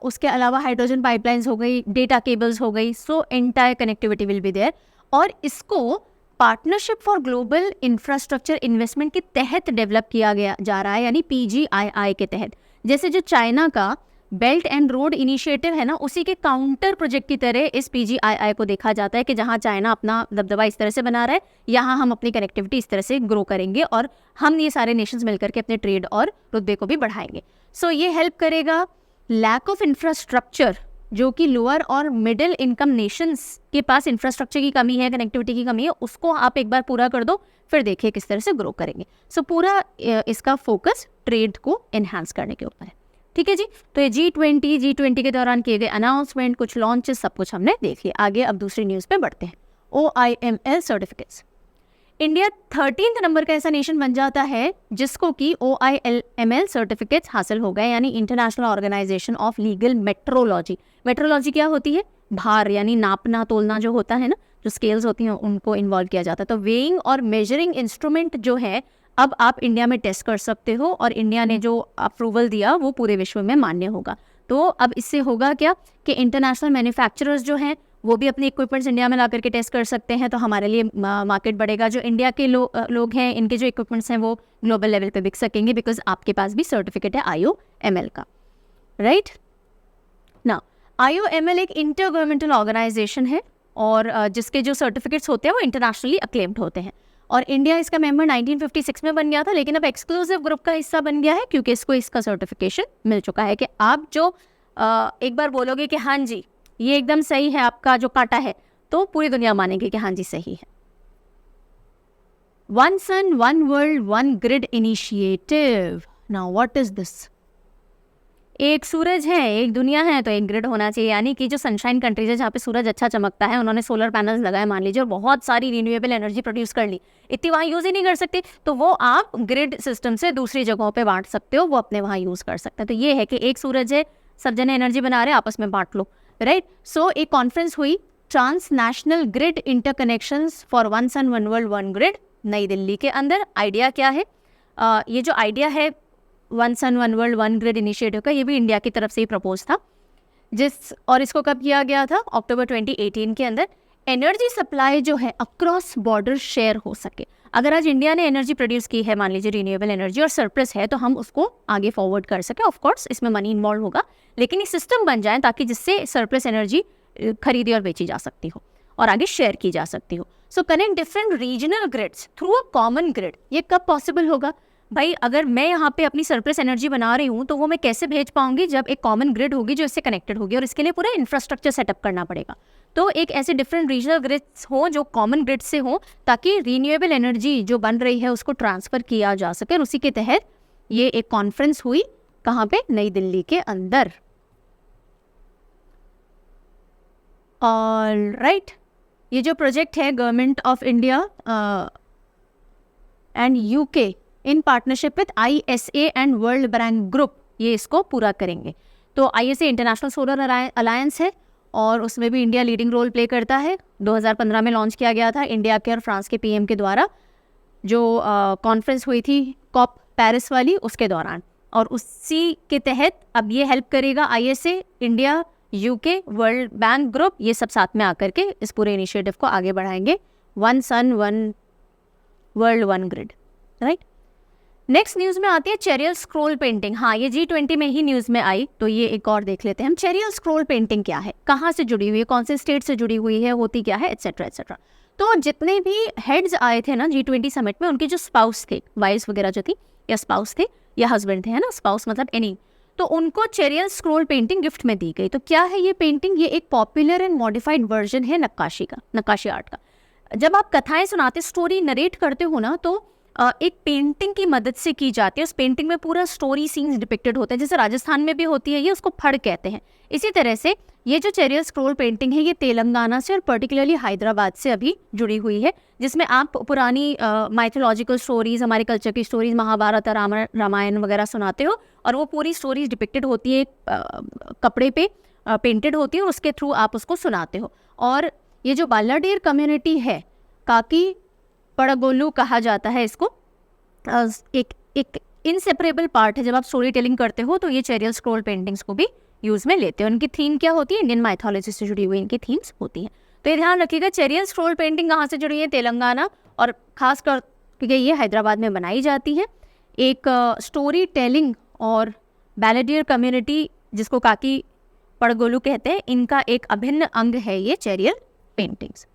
उसके अलावा हाइड्रोजन पाइपलाइंस हो गई, डेटा केबल्स हो गई, so entire connectivity will be there. और इसको partnership for global infrastructure investment के तहत डेवलप किया गया जा रहा है, यानी PGII के तहत। जैसे जो चाइना का बेल्ट एंड रोड इनिशिएटिव है ना, उसी के काउंटर प्रोजेक्ट की तरह इस PGII को देखा जाता है कि जहां चाइना अपना दबदबा इस तरह से बना रहा है, यहाँ हम अपनी कनेक्टिविटी इस तरह से ग्रो करेंगे और हम ये सारे नेशंस मिलकर के अपने ट्रेड और रुतबे को भी बढ़ाएंगे। सो ये हेल्प करेगा। लैक ऑफ इंफ्रास्ट्रक्चर, जो कि लोअर और मिडिल इनकम नेशंस के पास इंफ्रास्ट्रक्चर की कमी है, कनेक्टिविटी की कमी है, उसको आप एक बार पूरा कर दो, फिर देखिए किस तरह से ग्रो करेंगे। सो पूरा इसका फोकस ट्रेड को एनहांस करने के ऊपर है। ठीक है जी, तो ये G20 के दौरान किए गए अनाउंसमेंट, कुछ लॉन्चेस, सब कुछ हमने देख लिया। आगे अब दूसरी न्यूज़ पे बढ़ते हैं। OIML certificates. India 13th number का ऐसा नेशन बन जाता है जिसको कि OIML सर्टिफिकेट्स हासिल हो गए, यानी international organisation of legal metrology. Metrology क्या होती है? भार, यानी नापना तोलना जो होता है ना, जो स्केल्स होती हैं उनको इन्वॉल्व किया जाता है। तो वेइंग और मेजरिंग इंस्ट्रूमेंट जो है अब आप इंडिया में टेस्ट कर सकते हो, और इंडिया ने जो अप्रूवल दिया वो पूरे विश्व में मान्य होगा। तो अब इससे होगा क्या कि इंटरनेशनल मैन्युफैक्चरर्स जो हैं वो भी अपने इक्विपमेंट्स इंडिया में ला करके टेस्ट कर सकते हैं, तो हमारे लिए मार्केट बढ़ेगा। जो इंडिया के लोग हैं, इनके जो इक्विपमेंट्स हैं वो ग्लोबल लेवल पे बिक सकेंगे, बिकॉज आपके पास भी सर्टिफिकेट है IOML का, राइट ना। IOML एक इंटर गवर्नमेंटल ऑर्गेनाइजेशन है और जिसके जो सर्टिफिकेट्स होते हैं वो इंटरनेशनली अक्लेम्ड होते हैं, और इंडिया इसका मेंबर 1956 में बन गया था, लेकिन अब एक्सक्लूसिव ग्रुप का हिस्सा बन गया है क्योंकि इसको इसका सर्टिफिकेशन मिल चुका है कि आप जो एक बार बोलोगे कि हाँ जी ये एकदम सही है, आपका जो काटा है, तो पूरी दुनिया मानेगी कि हाँ जी सही है। One sun one world one grid initiative. Now what is this? एक सूरज है, एक दुनिया है, तो एक ग्रिड होना चाहिए। यानी कि जो सनशाइन कंट्रीज है जहाँ पे सूरज अच्छा चमकता है, उन्होंने सोलर पैनल्स लगाए मान लीजिए और बहुत सारी रिन्यूएबल एनर्जी प्रोड्यूस कर ली, इतनी वहाँ यूज़ ही नहीं कर सकते, तो वो आप ग्रिड सिस्टम से दूसरी जगहों पे बांट सकते हो, वो अपने वहाँ यूज़ कर सकते हैं। तो ये है कि एक सूरज है, सब जने एनर्जी बना रहे हैं, आपस में बांट लो, राइट। सो एक कॉन्फ्रेंस हुई, trans national grid interconnections for one sun one world one grid, Nai Delhi के अंदर। आइडिया क्या है? ये जो आइडिया है one sun one world one grid initiative का, ये भी इंडिया की तरफ से ही प्रपोज था, और इसको कब किया गया था? अक्टूबर 2018 के अंदर। एनर्जी सप्लाई जो है अक्रॉस बॉर्डर शेयर हो सके। अगर आज इंडिया ने एनर्जी प्रोड्यूस की है, मान लीजिए रिन्यूएबल एनर्जी, और सरप्लस है, तो हम उसको आगे फॉरवर्ड कर सके। ऑफ कोर्स इसमें मनी इन्वॉल्व होगा, लेकिन ये सिस्टम बन जाए ताकि जिससे सरप्लस एनर्जी खरीदी और बेची जा सकती हो और आगे शेयर की जा सकती हो। सो connect different regional grids through a common grid. ये कब पॉसिबल होगा भाई? अगर मैं यहाँ पे अपनी सरप्लस एनर्जी बना रही हूँ तो वो मैं कैसे भेज पाऊंगी? जब एक कॉमन ग्रिड होगी जो इससे कनेक्टेड होगी, और इसके लिए पूरा इंफ्रास्ट्रक्चर सेटअप करना पड़ेगा। तो एक ऐसे डिफरेंट रीजनल ग्रिड्स हो जो कॉमन ग्रिड से हो, ताकि रीन्यूएबल एनर्जी जो बन रही है उसको ट्रांसफर किया जा सके। और उसी के तहत ये एक कॉन्फ्रेंस हुई, कहाँ पे? नई दिल्ली के अंदर। ऑलराइट, ये जो प्रोजेक्ट है government of India and UK in partnership with ISA and world bank group, ये इसको पूरा करेंगे। तो ISA इंटरनेशनल सोलर अलायंस है और उसमें भी इंडिया लीडिंग रोल प्ले करता है। 2015 में लॉन्च किया गया था इंडिया के और फ्रांस के PM के द्वारा, जो कॉन्फ्रेंस हुई थी COP पेरिस वाली, उसके दौरान। और उसी के तहत अब ये हेल्प करेगा ISA, India, UK, world bank group, ये सब साथ में आकर के इस पूरे इनिशिएटिव को आगे बढ़ाएंगे। One sun one world one grid, right. Next news में आती है चेरियल स्क्रोल पेंटिंग। हाँ, ये G20 में ही न्यूज़ में आई, तो ये एक और देख लेते हैं हम। चेरियल स्क्रोल पेंटिंग क्या है, कहाँ से जुड़ी हुई है, कौन से स्टेट से जुड़ी हुई है, होती क्या है, एट्सेट्रा एट्सेट्रा। तो जितने भी हेड्स आए थे ना G20 समिट में, उनके जो स्पाउस थे, वाइफ वगैरह जो थी, या स्पाउस थे या हस्बैंड थे, है ना, स्पाउस मतलब एनी, तो उनको चेरियल स्क्रोल पेंटिंग गिफ्ट में दी गई। तो क्या है ये पेंटिंग? ये एक पॉपुलर एंड मॉडिफाइड वर्जन है नक्काशी का, नक्काशी आर्ट का। जब आप कथाएं सुनाते, स्टोरी नरेट करते हो ना, तो एक पेंटिंग की मदद से की जाती है। उस पेंटिंग में पूरा स्टोरी सीन्स डिपिक्टेड होते हैं, जैसे राजस्थान में भी होती है, ये उसको फड़ कहते हैं। इसी तरह से ये जो चेरियल स्क्रोल पेंटिंग है, ये तेलंगाना से और पर्टिकुलरली हैदराबाद से अभी जुड़ी हुई है, जिसमें आप पुरानी माइथोलॉजिकल स्टोरीज, हमारे कल्चर की स्टोरीज, महाभारत और रामायण वगैरह सुनाते हो, और वो पूरी स्टोरीज डिपिक्टेड होती है, कपड़े पे पेंटेड होती है, और उसके थ्रू आप उसको सुनाते हो। और ये जो बालाडीर कम्युनिटी है, काकी पड़गोलू कहा जाता है इसको, एक एक इनसेपरेबल पार्ट है। जब आप स्टोरी टेलिंग करते हो तो ये चेरियल स्क्रॉल पेंटिंग्स को भी यूज़ में लेते हैं। उनकी थीम क्या होती है? इंडियन माइथोलॉजी से जुड़ी हुई इनकी थीम्स होती हैं। तो ये ध्यान रखिएगा, चेरियल स्क्रॉल पेंटिंग कहाँ से जुड़ी है? तेलंगाना, और ख़ास कर क्योंकि ये हैदराबाद में बनाई जाती है। एक स्टोरी टेलिंग और बैलेडियर कम्युनिटी, जिसको काकी पड़गोलू कहते हैं, इनका एक अभिन्न अंग है ये चेरियल पेंटिंग्स।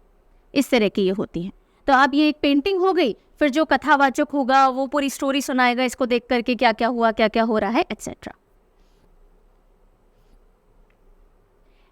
इस तरह की ये होती हैं। तो अब ये एक पेंटिंग हो गई, फिर जो कथावाचक होगा वो पूरी स्टोरी सुनाएगा, इसको देख करके क्या क्या हुआ, क्या क्या हो रहा है, एटसेट्रा।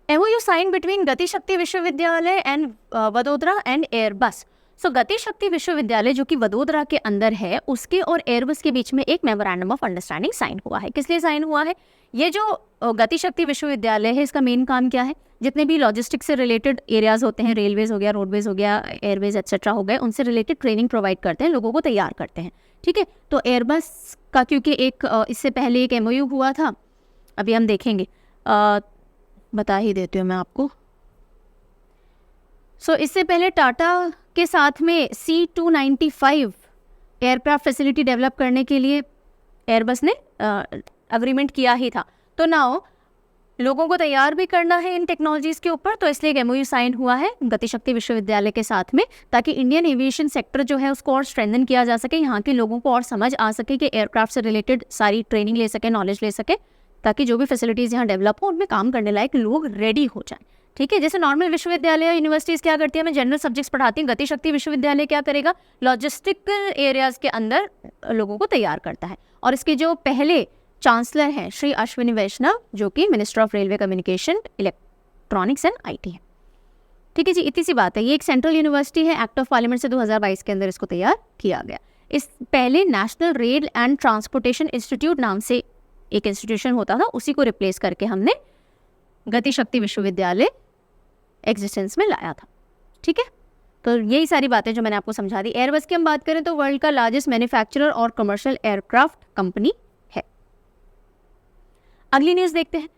MOU साइन बिटवीन गति शक्ति विश्वविद्यालय एंड वडोदरा एंड एयरबस। सो गति शक्ति विश्वविद्यालय जो कि वडोदरा के अंदर है, उसके और एयरबस के बीच में एक मेमोरेंडम ऑफ अंडरस्टैंडिंग साइन हुआ है। किस लिए साइन हुआ है? ये जो गति शक्ति विश्वविद्यालय है, इसका मेन काम क्या है? जितने भी लॉजिस्टिक्स से रिलेटेड एरियाज होते हैं, रेलवेज हो गया, रोडवेज हो गया, एयरवेज एटसेट्रा हो गए, उनसे रिलेटेड ट्रेनिंग प्रोवाइड करते हैं, लोगों को तैयार करते हैं। ठीक है, तो एयरबस का क्योंकि एक इससे पहले एक MOU हुआ था, अभी हम देखेंगे, बता ही देती हूँ मैं आपको। सो इससे पहले टाटा के साथ में C295 एयरक्राफ्ट फैसिलिटी डेवलप करने के लिए एयरबस ने अग्रीमेंट किया ही था। तो नाउ लोगों को तैयार भी करना है इन टेक्नोलॉजीज़ के ऊपर, तो इसलिए एक MOU साइन हुआ है गतिशक्ति विश्वविद्यालय के साथ में, ताकि इंडियन एविएशन सेक्टर जो है उसको और स्ट्रेंथन किया जा सके, यहाँ के लोगों को और समझ आ सके कि एयरक्राफ्ट से रिलेटेड सारी ट्रेनिंग ले सके, नॉलेज ले सके, ताकि जो भी फैसिलिटीज़ यहाँ डेवलप हो उनमें काम करने लायक लोग रेडी हो जाएं। ठीक है, जैसे नॉर्मल विश्वविद्यालय यूनिवर्सिटीज़ क्या करती है, हमें जनरल सब्जेक्ट्स पढ़ाती हैं, गतिशक्ति विश्वविद्यालय क्या करेगा? लॉजिस्टिकल एरियाज़ के अंदर लोगों को तैयार करता है। और इसके जो पहले चांसलर हैं श्री अश्विनी वैष्णव, जो कि minister of railway communication, electronics and IT है। ठीक है जी, इतनी सी बात है। ये एक सेंट्रल यूनिवर्सिटी है, एक्ट ऑफ पार्लियामेंट से 2022 के अंदर इसको तैयार किया गया। इस पहले national rail and transportation institute नाम से एक इंस्टीट्यूशन होता था, उसी को रिप्लेस करके हमने गतिशक्ति विश्वविद्यालय एग्जिस्टेंस में लाया था। ठीक है, तो यही सारी बातें जो मैंने आपको समझा दी। एयरबस की हम बात करें तो वर्ल्ड का लार्जेस्ट मैन्युफैक्चरर और कमर्शियल एयरक्राफ्ट कंपनी है। अगली न्यूज़ देखते हैं।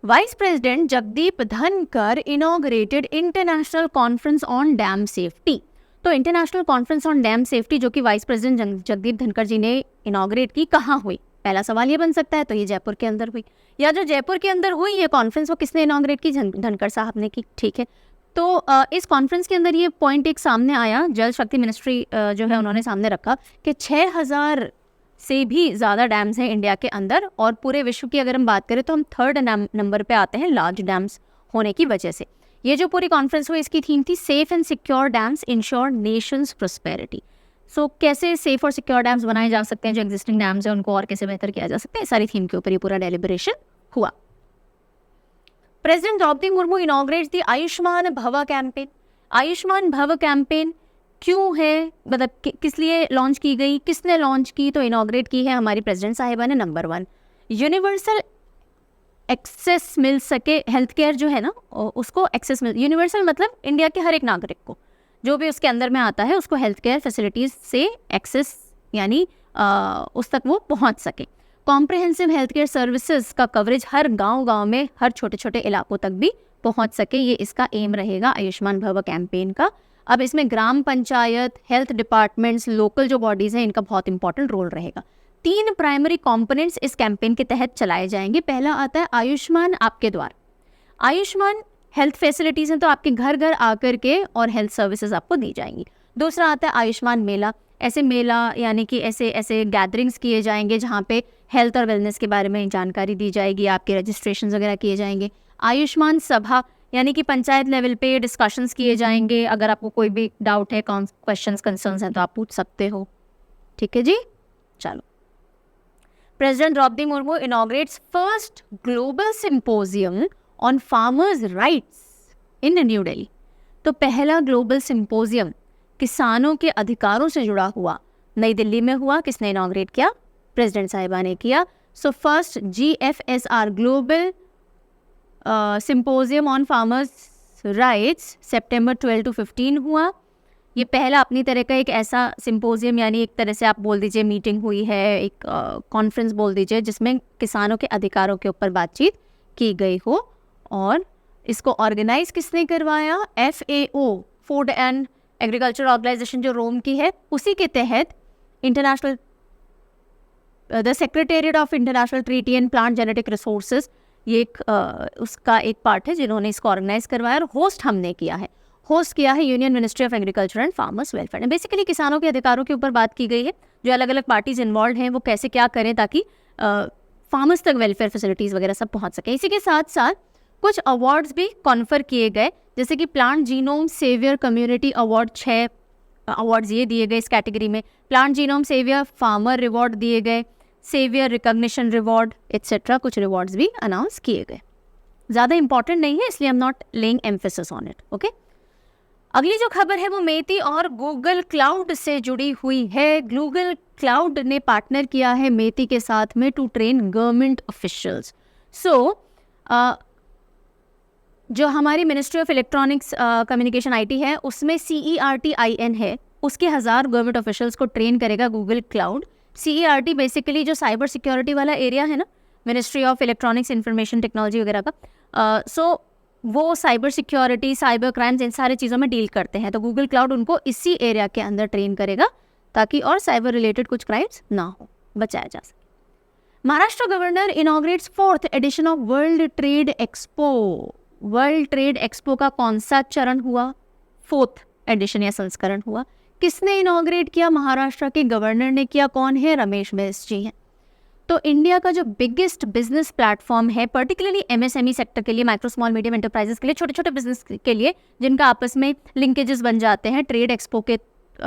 Vice president Jagdeep Dhankhar inaugurated international conference on dam safety. तो international conference on dam safety जो कि वाइस प्रेसिडेंट जगदीप धनकर जी ने इनॉग्रेट की, कहाँ हुई? पहला सवाल ये बन सकता है, तो ये जयपुर के अंदर हुई, या जो जयपुर के अंदर हुई ये कॉन्फ्रेंस वो किसने इनॉग्रेट की? धनकर साहब ने की। ठीक है, तो इस कॉन्फ्रेंस के अंदर ये पॉइंट एक सामने आया, जल शक्ति मिनिस्ट्री जो है उन्होंने सामने रखा कि 6000 से भी ज़्यादा डैम्स हैं इंडिया के अंदर, और पूरे विश्व की अगर हम बात करें तो हम 3rd नंबर पे आते हैं लार्ज डैम्स होने की वजह से। ये जो पूरी कॉन्फ्रेंस हुई इसकी थीम थी safe and secure dams ensure nations prosperity. So कैसे सेफ और सिक्योर डैम्स बनाए जा सकते हैं, जो एग्जिस्टिंग डैम्स हैं उनको और कैसे बेहतर किया जा सकता है, सारी थीम के ऊपर ये पूरा डेलिब्रेशन हुआ। प्रेसिडेंट द्रौपदी मुर्मू इनॉग्रेट्स दी आयुष्मान भव कैंपेन। आयुष्मान भव कैंपेन क्यों है, मतलब किस लिए लॉन्च की गई, किसने लॉन्च की? तो इनॉग्रेट की है हमारी प्रेसिडेंट साहिबा ने। नंबर 1, यूनिवर्सल एक्सेस मिल सके, हेल्थ केयर जो है ना उसको एक्सेस मिल, यूनिवर्सल मतलब इंडिया के हर एक नागरिक को जो भी उसके अंदर में आता है उसको हेल्थ केयर फैसिलिटीज़ से एक्सेस यानी उस तक वो पहुंच सके। कॉम्प्रिहेंसिव हेल्थ केयर सर्विसेज का कवरेज हर गांव में, हर छोटे छोटे इलाकों तक भी पहुंच सके, ये इसका एम रहेगा आयुष्मान भव कैंपेन का। अब इसमें ग्राम पंचायत, हेल्थ डिपार्टमेंट्स, लोकल जो बॉडीज़ हैं इनका बहुत इंपॉर्टेंट रोल रहेगा। 3 प्राइमरी कंपोनेंट्स इस कैंपेन के तहत चलाए जाएंगे। पहला आता है आयुष्मान आपके द्वार। आयुष्मान हेल्थ फैसिलिटीज़ हैं तो आपके घर घर आकर के और हेल्थ सर्विसेज आपको दी जाएंगी। दूसरा आता है आयुष्मान मेला। ऐसे मेला यानी कि ऐसे गैदरिंग्स किए जाएंगे जहाँ पे हेल्थ और वेलनेस के बारे में जानकारी दी जाएगी, आपके रजिस्ट्रेशन वगैरह किए जाएंगे। आयुष्मान सभा यानी कि पंचायत लेवल पे डिस्कशंस किए जाएंगे, अगर आपको कोई भी डाउट है, क्वेश्चंस कंसर्न्स हैं तो आप पूछ सकते हो। ठीक है जी, चलो। President Draupadi Murmu inaugurates first global symposium on farmers rights in New Delhi. तो पहला ग्लोबल सिंपोजियम किसानों के अधिकारों से जुड़ा हुआ नई दिल्ली में हुआ। किसने इनॉग्रेट किया? प्रेसिडेंट साहिबा ने किया। So first GFSR global symposium on farmers rights September 12 to 15 हुआ। ये पहला अपनी तरह का एक ऐसा सिंपोजियम यानी एक तरह से आप बोल दीजिए मीटिंग हुई है, एक कॉन्फ्रेंस बोल दीजिए, जिसमें किसानों के अधिकारों के ऊपर बातचीत की गई हो। और इसको ऑर्गेनाइज किसने करवाया? FAO food and agriculture organisation जो रोम की है, उसी के तहत international the secretariat of international treaty and plant genetic resources, ये एक उसका एक पार्ट है जिन्होंने इसको ऑर्गेनाइज करवाया, और होस्ट हमने किया है, होस्ट किया है union ministry of agriculture and farmers welfare. Basically किसानों के अधिकारों के ऊपर बात की गई है, जो अलग अलग पार्टीज इन्वॉल्व हैं वो कैसे क्या करें ताकि फार्मर्स तक वेलफेयर फैसिलिटीज़ वगैरह सब पहुंच सके। इसी के साथ साथ कुछ अवार्ड्स भी कॉन्फर किए गए, जैसे कि plant genome saviour community award, 6 awards ये दिए गए इस कैटेगरी में। Plant genome saviour farmer reward दिए गए, सेवियर रिकॉग्निशन रिवॉर्ड एट्सेट्रा, कुछ रिवॉर्ड्स भी अनाउंस किए गए। ज़्यादा इंपॉर्टेंट नहीं है, इसलिए I am not laying emphasis on it. Okay, अगली जो खबर है वो मेती और गूगल क्लाउड से जुड़ी हुई है। गूगल क्लाउड ने पार्टनर किया है मेती के साथ में टू ट्रेन गवर्नमेंट ऑफिशियल्स। सो जो हमारी ministry of electronics communication IT है, उसमें CERT-IN है, उसके 1000 गवर्नमेंट ऑफिशियल्स को ट्रेन करेगा गूगल क्लाउड। CERT बेसिकली जो साइबर सिक्योरिटी वाला एरिया है ना, ministry of electronics information technology वगैरह का, सो वो साइबर सिक्योरिटी, साइबर क्राइम्स, इन सारी चीज़ों में डील करते हैं। तो गूगल क्लाउड उनको इसी एरिया के अंदर ट्रेन करेगा ताकि और साइबर रिलेटेड कुछ क्राइम्स ना हो, बचाया जा सके। Maharashtra governor inaugurates 4th edition of world trade expo. World trade expo का कौन सा चरण हुआ? 4th एडिशन या संस्करण हुआ। किसने इनॉग्रेट किया? महाराष्ट्र के गवर्नर ने किया। कौन है? रमेश बैस जी हैं। तो इंडिया का जो बिगेस्ट बिजनेस प्लेटफॉर्म है, पर्टिकुलरली MSME सेक्टर के लिए, माइक्रो स्मॉल मीडियम एंटरप्राइजेस के लिए, छोटे छोटे बिजनेस के लिए जिनका आपस में लिंकेजेस बन जाते हैं ट्रेड एक्सपो के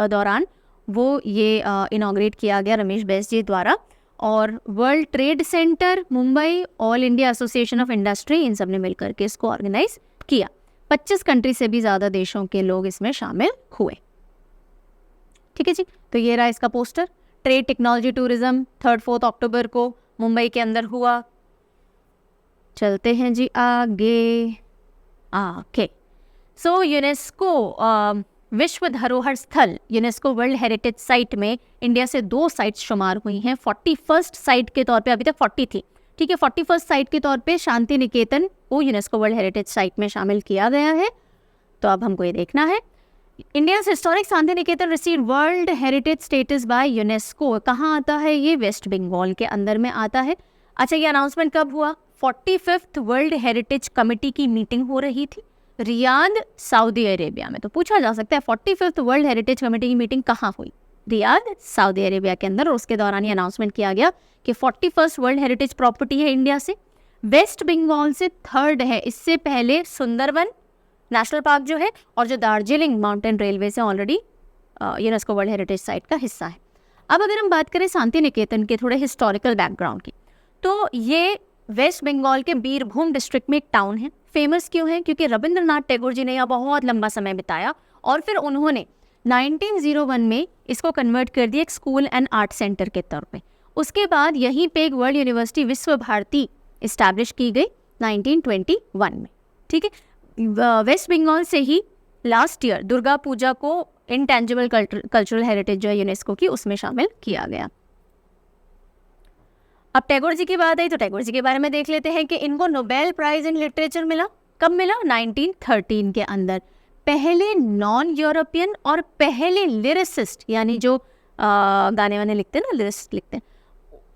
दौरान, वो ये इनॉग्रेट किया गया रमेश बैस जी द्वारा। और world trade centre Mumbai, all India association of industry, इन सब ने मिलकर के इसको ऑर्गेनाइज किया। 25 कंट्री से भी ज़्यादा देशों के लोग इसमें शामिल हुए। ठीक है जी, तो ये रहा इसका पोस्टर। ट्रेड टेक्नोलॉजी टूरिज्म 3-4 अक्टूबर को मुंबई के अंदर हुआ। चलते हैं जी आगे। ओके, सो यूनेस्को विश्व धरोहर स्थल, यूनेस्को वर्ल्ड हेरिटेज साइट में इंडिया से 2 साइट्स शुमार हुई हैं। 41st साइट के तौर पे, अभी तक 40 थी, ठीक है, 41st साइट के तौर पे शांति निकेतन को यूनेस्को वर्ल्ड हेरिटेज साइट में शामिल किया गया है। तो अब हमको ये देखना है, India's historic Shanti Niketan receive world heritage status by UNESCO. कहाँ आता है ये? वेस्ट बंगाल के अंदर में आता है। अच्छा, ये अनाउंसमेंट कब हुआ? 45th वर्ल्ड हेरिटेज कमेटी की मीटिंग हो रही थी रियाद, सऊदी अरेबिया में। तो पूछा जा सकता है 45th वर्ल्ड हेरिटेज कमेटी की मीटिंग कहाँ हुई? रियाद, सऊदी अरेबिया के अंदर। और उसके दौरान ये अनाउंसमेंट किया गया कि 41st वर्ल्ड हेरिटेज प्रॉपर्टी है इंडिया से, वेस्ट बंगाल से 3rd है। इससे पहले सुंदरवन नेशनल पार्क जो है, और जो दार्जिलिंग माउंटेन रेलवे से already UNESCO world heritage site का हिस्सा है। अब अगर हम बात करें शांति निकेतन के थोड़े हिस्टोरिकल बैकग्राउंड की, तो ये वेस्ट बंगाल के बीरभूम डिस्ट्रिक्ट में एक टाउन है। फेमस क्यों है? क्योंकि रविंद्रनाथ टैगोर जी ने यहाँ बहुत लंबा समय बिताया, और फिर उन्होंने 1901 में इसको कन्वर्ट कर दिया एक स्कूल एंड आर्ट सेंटर के तौर पे। उसके बाद यहीं पे एक वर्ल्ड यूनिवर्सिटी विश्व भारती इस्टेब्लिश की गई 1921 में। ठीक है, वेस्ट बंगाल से ही लास्ट ईयर दुर्गा पूजा को इंटेंजिबल कल्चरल हेरिटेज जो है यूनेस्को की, उसमें शामिल किया गया। अब टैगोर जी की बात आई तो टैगोर जी के बारे में देख लेते हैं कि इनको नोबेल प्राइज इन लिटरेचर मिला। कब मिला? 1913 के अंदर। पहले नॉन यूरोपियन और पहले लिरिसिस्ट, यानी जो गाने वाने लिखते हैं ना, लिरिसिस्ट लिखते हैं,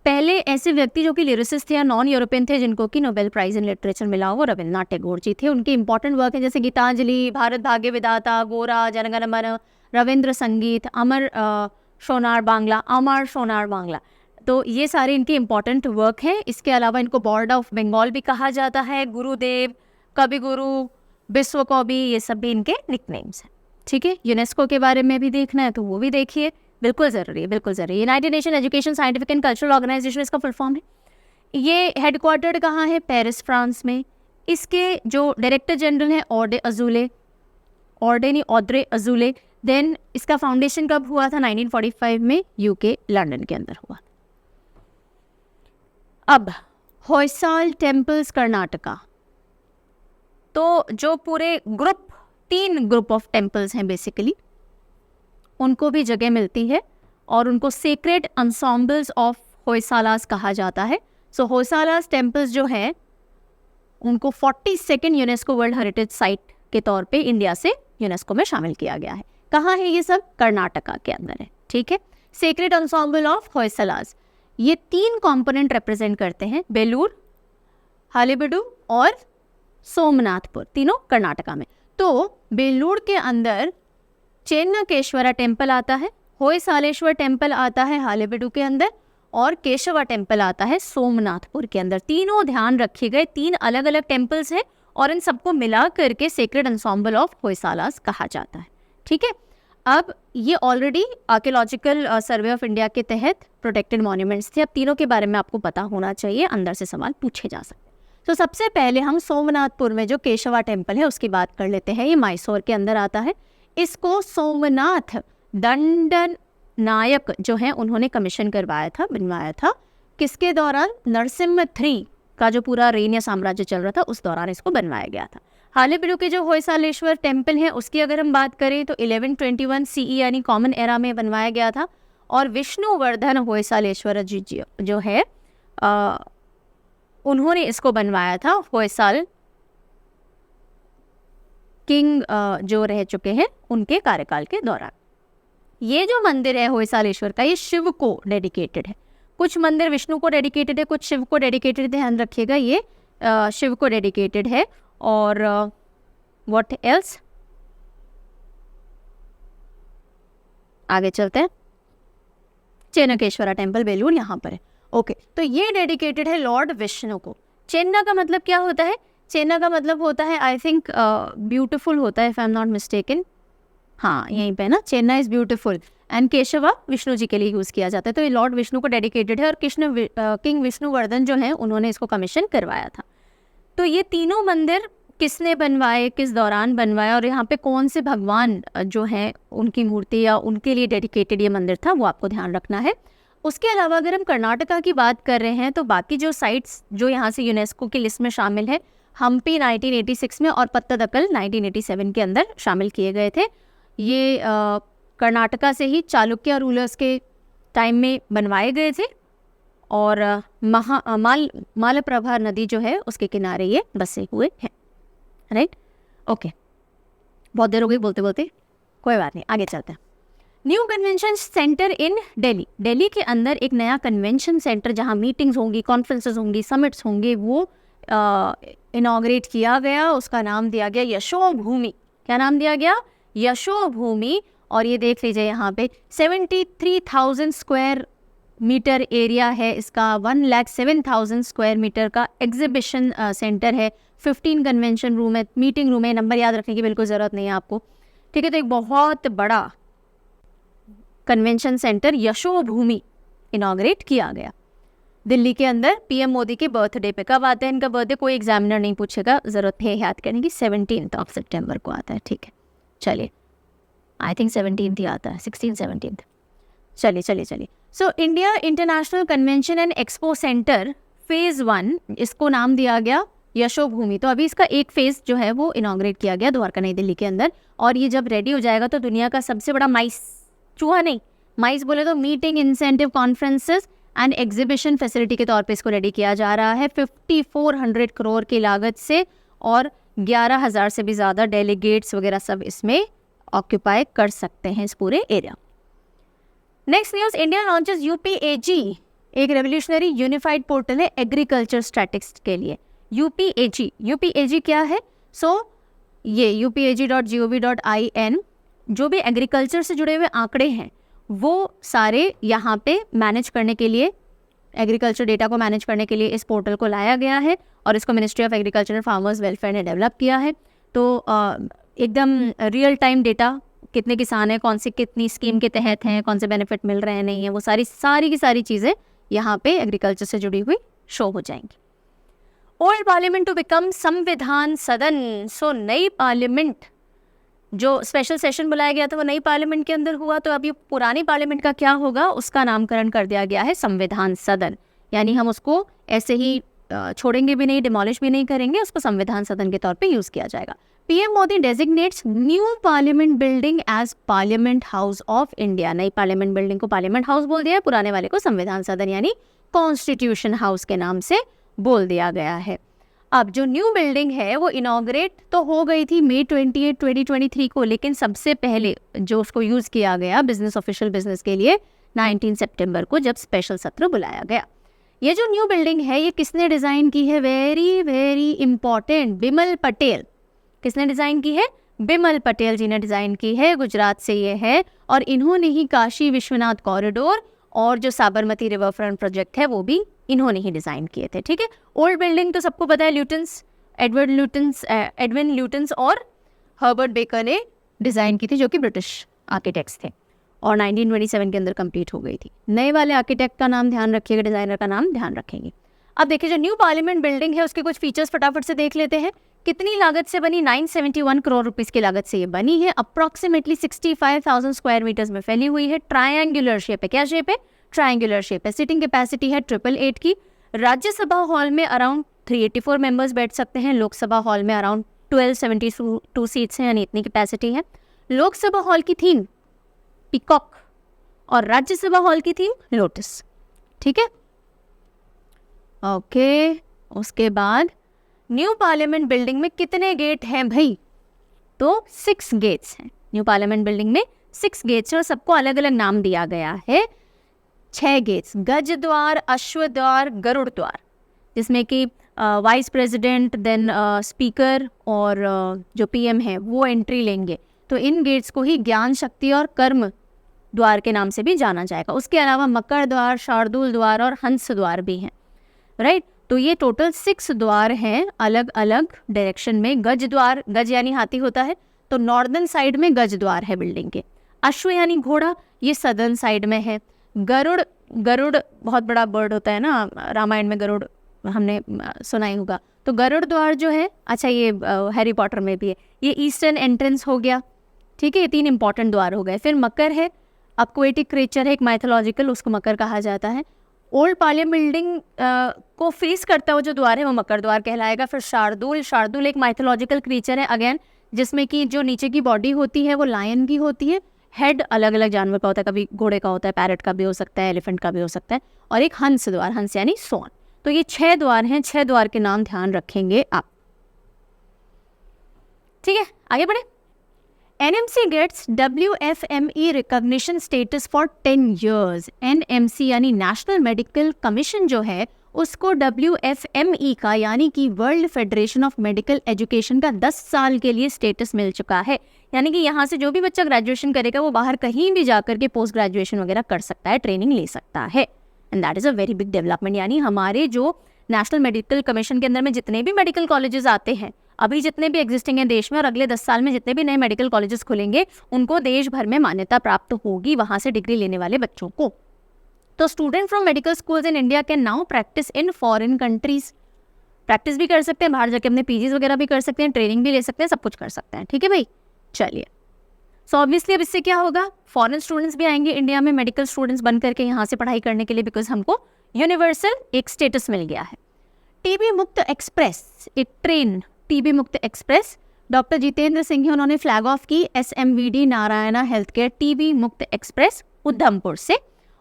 पहले ऐसे व्यक्ति जो कि लिरिसिस्ट थे या नॉन यूरोपियन थे जिनको कि नोबेल प्राइज इन लिटरेचर मिला, वो रविंद्रनाथ टैगोर जी थे। उनके इंपॉर्टेंट वर्क हैं जैसे गीतांजलि, भारत भाग्य विधाता, गोरा, जनगण मन, रविंद्र संगीत, अमर सोनार बांग्ला। तो ये सारे इनके इंपॉर्टेंट वर्क हैं। इसके अलावा इनको बॉर्ड ऑफ बंगाल भी कहा जाता है, गुरुदेव, कवि गुरु, विश्व कवि, ये सब भी इनके निकनेम्स हैं। ठीक है, यूनेस्को के बारे में भी देखना है तो वो भी देखिए, बिल्कुल ज़रूरी है, बिल्कुल ज़रूरी। United nation education scientific and cultural organisation इसका फुल फॉर्म है। ये हेडक्वार्टर्ड कहाँ है? पेरिस, फ्रांस में। इसके जो डायरेक्टर जनरल हैं ऑड्रे अजूले। देन इसका फाउंडेशन कब हुआ था? 1945 में, यूके लंदन के अंदर हुआ। अब होयसाल टेम्पल्स कर्नाटका, तो जो पूरे 3 ग्रुप ऑफ टेम्पल्स हैं बेसिकली, उनको भी जगह मिलती है और उनको सेक्रेड एंसेम्बल्स ऑफ होयसालास कहा जाता है। सो होयसालास टेम्पल्स जो है उनको 42nd UNESCO world heritage site के तौर पे इंडिया से यूनेस्को में शामिल किया गया है। कहाँ है ये सब? कर्नाटका के अंदर है। ठीक है, सेक्रेड एंसेम्बल ऑफ होयसालास, ये 3 कंपोनेंट रिप्रेजेंट करते हैं, बेलूर, हालेबिडु और सोमनाथपुर, तीनों कर्नाटका में। तो बेलूर के अंदर चेन्नकेश्वरा टेम्पल आता है, होयसालेश्वर टेम्पल आता है हालेबिडु के अंदर, और केशवा टेम्पल आता है सोमनाथपुर के अंदर। तीनों ध्यान रखे गए 3 अलग अलग टेम्पल्स हैं और इन सबको मिला करके सेक्रेड एंसेंबल ऑफ होयसालास कहा जाता है। ठीक है, अब ये already archaeological survey of India के तहत प्रोटेक्टेड मॉन्यूमेंट्स थे। अब तीनों के बारे में आपको पता होना चाहिए, अंदर से सवाल पूछे जा सकते हैं। तो सबसे पहले हम सोमनाथपुर में जो केशवा टेम्पल है उसकी बात कर लेते हैं। ये मैसूर के अंदर आता है। इसको सोमनाथ दंडन नायक जो है उन्होंने कमीशन करवाया था, बनवाया था। किसके दौरान? नरसिम्हा 3 का जो पूरा रेन्य साम्राज्य चल रहा था उस दौरान इसको बनवाया गया था। हालेबिडु के जो होयसालेश्वर टेम्पल है उसकी अगर हम बात करें तो 1121 CE यानी कॉमन एरा में बनवाया गया था। और विष्णुवर्धन होयसालेश्वर जी जो है उन्होंने इसको बनवाया था होयसाल किंग जो रह चुके हैं उनके कार्यकाल के दौरान। ये जो मंदिर है होयसालेश्वर का, ये शिव को डेडिकेटेड है। कुछ मंदिर विष्णु को डेडिकेटेड है, कुछ शिव को डेडिकेटेड है, ध्यान रखिएगा ये शिव को डेडिकेटेड है। और व्हाट एल्स, आगे चलते हैं। चेन्नकेश्वरा टेम्पल बेलूर यहाँ पर है। ओके, तो ये डेडिकेटेड है लॉर्ड विष्णु को। चेन्ना का मतलब क्या होता है? चेन्ना का मतलब होता है आई थिंक ब्यूटीफुल होता है, if I am not mistaken. हाँ, यहीं पे ना, चेन्ना इज़ ब्यूटीफुल। एंड केशवा विष्णु जी के लिए यूज़ किया जाता है। तो ये लॉर्ड विष्णु को डेडिकेटेड है और किंग विष्णुवर्धन जो है उन्होंने इसको कमीशन करवाया था। तो ये तीनों मंदिर किसने बनवाए, किस दौरान बनवाया, और यहाँ पे कौन से भगवान जो हैं उनकी मूर्ति या उनके लिए डेडिकेटेड ये मंदिर था, वो आपको ध्यान रखना है। उसके अलावा अगर हम कर्नाटका की बात कर रहे हैं तो बाकी जो साइट्स जो यहाँ से यूनेस्को की लिस्ट में शामिल है, हम्पी 1986 में और पत्तदकल 1987 के अंदर शामिल किए गए थे। ये कर्नाटका से ही चालुक्य रूलर्स के टाइम में बनवाए गए थे और मालप्रभा नदी जो है उसके किनारे ये बसे हुए हैं। राइट, ओके, बहुत देर हो गई बोलते बोलते, कोई बात नहीं, आगे चलते हैं। न्यू कन्वेंशन सेंटर इन दिल्ली। दिल्ली के अंदर एक नया कन्वेंशन सेंटर जहां मीटिंग्स होंगी, कॉन्फ्रेंसेस होंगी, समिट्स होंगे, वो इनॉग्रेट किया गया। उसका नाम दिया गया यशोभूमि। क्या नाम दिया गया? यशोभूमि। और ये देख लीजिए यहाँ पे 73,000 स्क्वायर मीटर एरिया है इसका, 1,07,000 स्क्वायर मीटर का एग्जीबिशन सेंटर है, 15 कन्वेंशन रूम है, मीटिंग रूम है। नंबर याद रखने की बिल्कुल ज़रूरत नहीं है आपको, ठीक है। तो एक बहुत बड़ा कन्वेंशन सेंटर यशोभूमि इनॉग्रेट किया गया दिल्ली के अंदर। पीएम मोदी के बर्थडे पे। कब आता है इनका बर्थडे? कोई एग्जामिनर नहीं पूछेगा, ज़रूरत है याद करने की, 17 सितंबर को आता है, ठीक है। चलिए, आई थिंक 17 ही आता है, 16-17। चलिए। So India international convention and expo centre phase 1, इसको नाम दिया गया यशोभूमि। तो अभी इसका एक फेज़ जो है वो इनॉग्रेट किया गया द्वारका नई दिल्ली के अंदर। और ये जब रेडी हो जाएगा तो दुनिया का सबसे बड़ा माइस बोले तो meeting, incentive, conferences and exhibition facility के तौर पे इसको रेडी किया जा रहा है 5400 करोड़ की लागत से। और 11,000 से भी ज़्यादा डेलीगेट्स वगैरह सब इसमें ऑक्यूपाई कर सकते हैं इस पूरे area. Next news, India launches UPAG, एक रेवोल्यूशनरी यूनिफाइड पोर्टल है एग्रीकल्चर स्टैटिस्टिक्स के लिए। UPAG क्या है? ये upag.gov.in जो भी एग्रीकल्चर से जुड़े हुए आंकड़े हैं वो सारे यहाँ पे मैनेज करने के लिए, एग्रीकल्चर डेटा को मैनेज करने के लिए इस पोर्टल को लाया गया है और इसको ministry of agriculture and farmers welfare ने डेवलप किया है। तो एकदम रियल टाइम डेटा, कितने किसान हैं, कौन सी कितनी स्कीम के तहत हैं, कौन से बेनिफिट मिल रहे हैं, नहीं है, वो सारी की सारी चीज़ें यहाँ पे एग्रीकल्चर से जुड़ी हुई शो हो जाएंगी। ओल्ड पार्लियामेंट टू बिकम संविधान सदन। सो नई पार्लियामेंट, जो स्पेशल सेशन बुलाया गया था वो नई पार्लियामेंट के अंदर हुआ, तो अभी पुरानी पार्लियामेंट का क्या होगा, उसका नामकरण कर दिया गया है संविधान सदन। यानी हम उसको ऐसे ही छोड़ेंगे भी नहीं, डिमोलिश भी नहीं करेंगे, उसको संविधान सदन के तौर पे यूज़ किया जाएगा। PM Modi designates new parliament building as parliament house of India. नई पार्लियामेंट बिल्डिंग को पार्लियामेंट हाउस बोल दिया है, पुराने वाले को संविधान सदन यानी कॉन्स्टिट्यूशन हाउस के नाम से बोल दिया गया है। अब जो न्यू बिल्डिंग है वो इनॉग्रेट तो हो गई थी May 28, 2023 को, लेकिन सबसे पहले जो उसको यूज़ किया गया बिजनेस ऑफिशियल बिजनेस के लिए 19 सितंबर को जब स्पेशल सत्र बुलाया गया। ये जो न्यू बिल्डिंग है ये किसने डिज़ाइन की है? Very very important, Bimal Patel. किसने डिज़ाइन की है? बिमल पटेल जी ने डिज़ाइन की है, गुजरात से ये है। और इन्होंने ही काशी विश्वनाथ कॉरिडोर और जो साबरमती रिवर फ्रंट प्रोजेक्ट है वो भी इन्होंने ही डिज़ाइन किए थे। ठीक है, ओल्ड बिल्डिंग तो सबको पता है, ल्यूटन्स, एडविन ल्यूटन्स और हर्बर्ट बेकर ने डिज़ाइन की थी, जो कि ब्रिटिश आर्किटेक्ट्स थे, और 1927 के अंदर कंप्लीट हो गई थी। नए वाले आर्किटेक्ट का नाम ध्यान रखिएगा, डिज़ाइनर का नाम ध्यान रखेंगे। अब देखिए जो न्यू पार्लियामेंट बिल्डिंग है उसके कुछ फीचर्स फटाफट से देख लेते हैं। कितनी लागत से बनी? 971 करोड़ रुपीस की लागत से ये बनी है। अप्रॉक्सीमेटली 65,000 स्क्वायर मीटर्स में फैली हुई है। ट्रायंगुलर शेप है। क्या शेप है? ट्रायंगुलर शेप है। सिटिंग कैपेसिटी है 888 की। राज्यसभा हॉल में अराउंड 384 मेंबर्स बैठ सकते हैं। लोकसभा हॉल में अराउंड 1272 सीट्स हैं, यानी इतनी कैपेसिटी है। लोकसभा हॉल की थीम पीकॉक और राज्यसभा हॉल की थीम लोटस। ठीक है, ओके। उसके बाद न्यू पार्लियामेंट बिल्डिंग में कितने गेट हैं भाई? तो 6 गेट्स हैं। न्यू पार्लियामेंट बिल्डिंग में 6 गेट्स हैं और सबको अलग अलग नाम दिया गया है। 6 गेट्स, गज द्वार, अश्व द्वार, गरुड़ द्वार, जिसमें कि वाइस प्रेसिडेंट, देन स्पीकर और जो पीएम है वो एंट्री लेंगे। तो इन गेट्स को ही ज्ञान, शक्ति और कर्म द्वार के नाम से भी जाना जाएगा। उसके अलावा मकर द्वार, शार्दुल द्वार और हंस द्वार भी हैं, राइट। तो ये टोटल 6 द्वार हैं अलग अलग डायरेक्शन में। गज द्वार, गज यानी हाथी होता है, तो नॉर्दर्न साइड में गज द्वार है बिल्डिंग के। अश्व यानी घोड़ा, ये सदर्न साइड में है। गरुड़, गरुड़ बहुत बड़ा बर्ड होता है ना, रामायण में गरुड़ हमने सुना ही होगा। तो गरुड़ द्वार जो है, अच्छा ये हैरी पॉटर में भी है, ये ईस्टर्न एंट्रेंस हो गया। ठीक है, ये 3 इंपॉर्टेंट द्वार हो गए। फिर मकर है, अक्वेटिक क्रिएचर है एक माइथोलॉजिकल, उसको मकर कहा जाता है। ओल्ड पार्लियामेंट बिल्डिंग को फेस करता हुआ जो द्वार है वो मकर द्वार कहलाएगा। फिर शार्दुल, शार्दुल एक माइथोलॉजिकल क्रिएचर है अगेन, जिसमें कि जो नीचे की बॉडी होती है वो लायन की होती है। हेड अलग अलग जानवर का होता है, कभी घोड़े का होता है, पैरट का भी हो सकता है, एलिफेंट का भी हो सकता है। और एक हंस द्वार, हंस यानी सोन। तो ये 6 द्वार हैं, 6 द्वार के नाम ध्यान रखेंगे आप। ठीक है, आगे बढ़े। NMC gets WFME recognition status for 10 years। NMC यानी नेशनल मेडिकल कमीशन जो है उसको WFME का यानी कि world federation of medical education का 10 साल के लिए स्टेटस मिल चुका है। यानी कि यहाँ से जो भी बच्चा ग्रेजुएशन करेगा वो बाहर कहीं भी जाकर के पोस्ट ग्रेजुएशन वगैरह कर सकता है, ट्रेनिंग ले सकता है। And that is a very big development. यानी हमारे जो नेशनल मेडिकल कमीशन के अंदर में जितने भी मेडिकल कॉलेजेस आते हैं, अभी जितने भी एग्जिस्टिंग हैं देश में, और अगले 10 साल में जितने भी नए मेडिकल कॉलेजेस खुलेंगे उनको देश भर में मान्यता प्राप्त होगी वहाँ से डिग्री लेने वाले बच्चों को। तो student from medical schools in India can now practice in foreign countries. Practice भी कर सकते हैं, बाहर जाके अपने पीजीज वगैरह भी कर सकते हैं, ट्रेनिंग भी ले सकते हैं, सब कुछ कर सकते हैं। ठीक है भाई, चलिए। सो ऑब्वियसली अब इससे क्या होगा, फॉरेन स्टूडेंट्स भी आएंगे इंडिया में मेडिकल स्टूडेंट्स बन करके यहाँ से पढ़ाई करने के लिए, बिकॉज हमको यूनिवर्सल एक स्टेटस मिल गया है। टीबी मुक्त एक्सप्रेस, एक ट्रेन टीबी मुक्त एक्सप्रेस, डॉक्टर जितेंद्र सिंह ही उन्होंने फ्लैग ऑफ की SMVD Narayana health care TB मुक्त एक्सप्रेस उधमपुर से,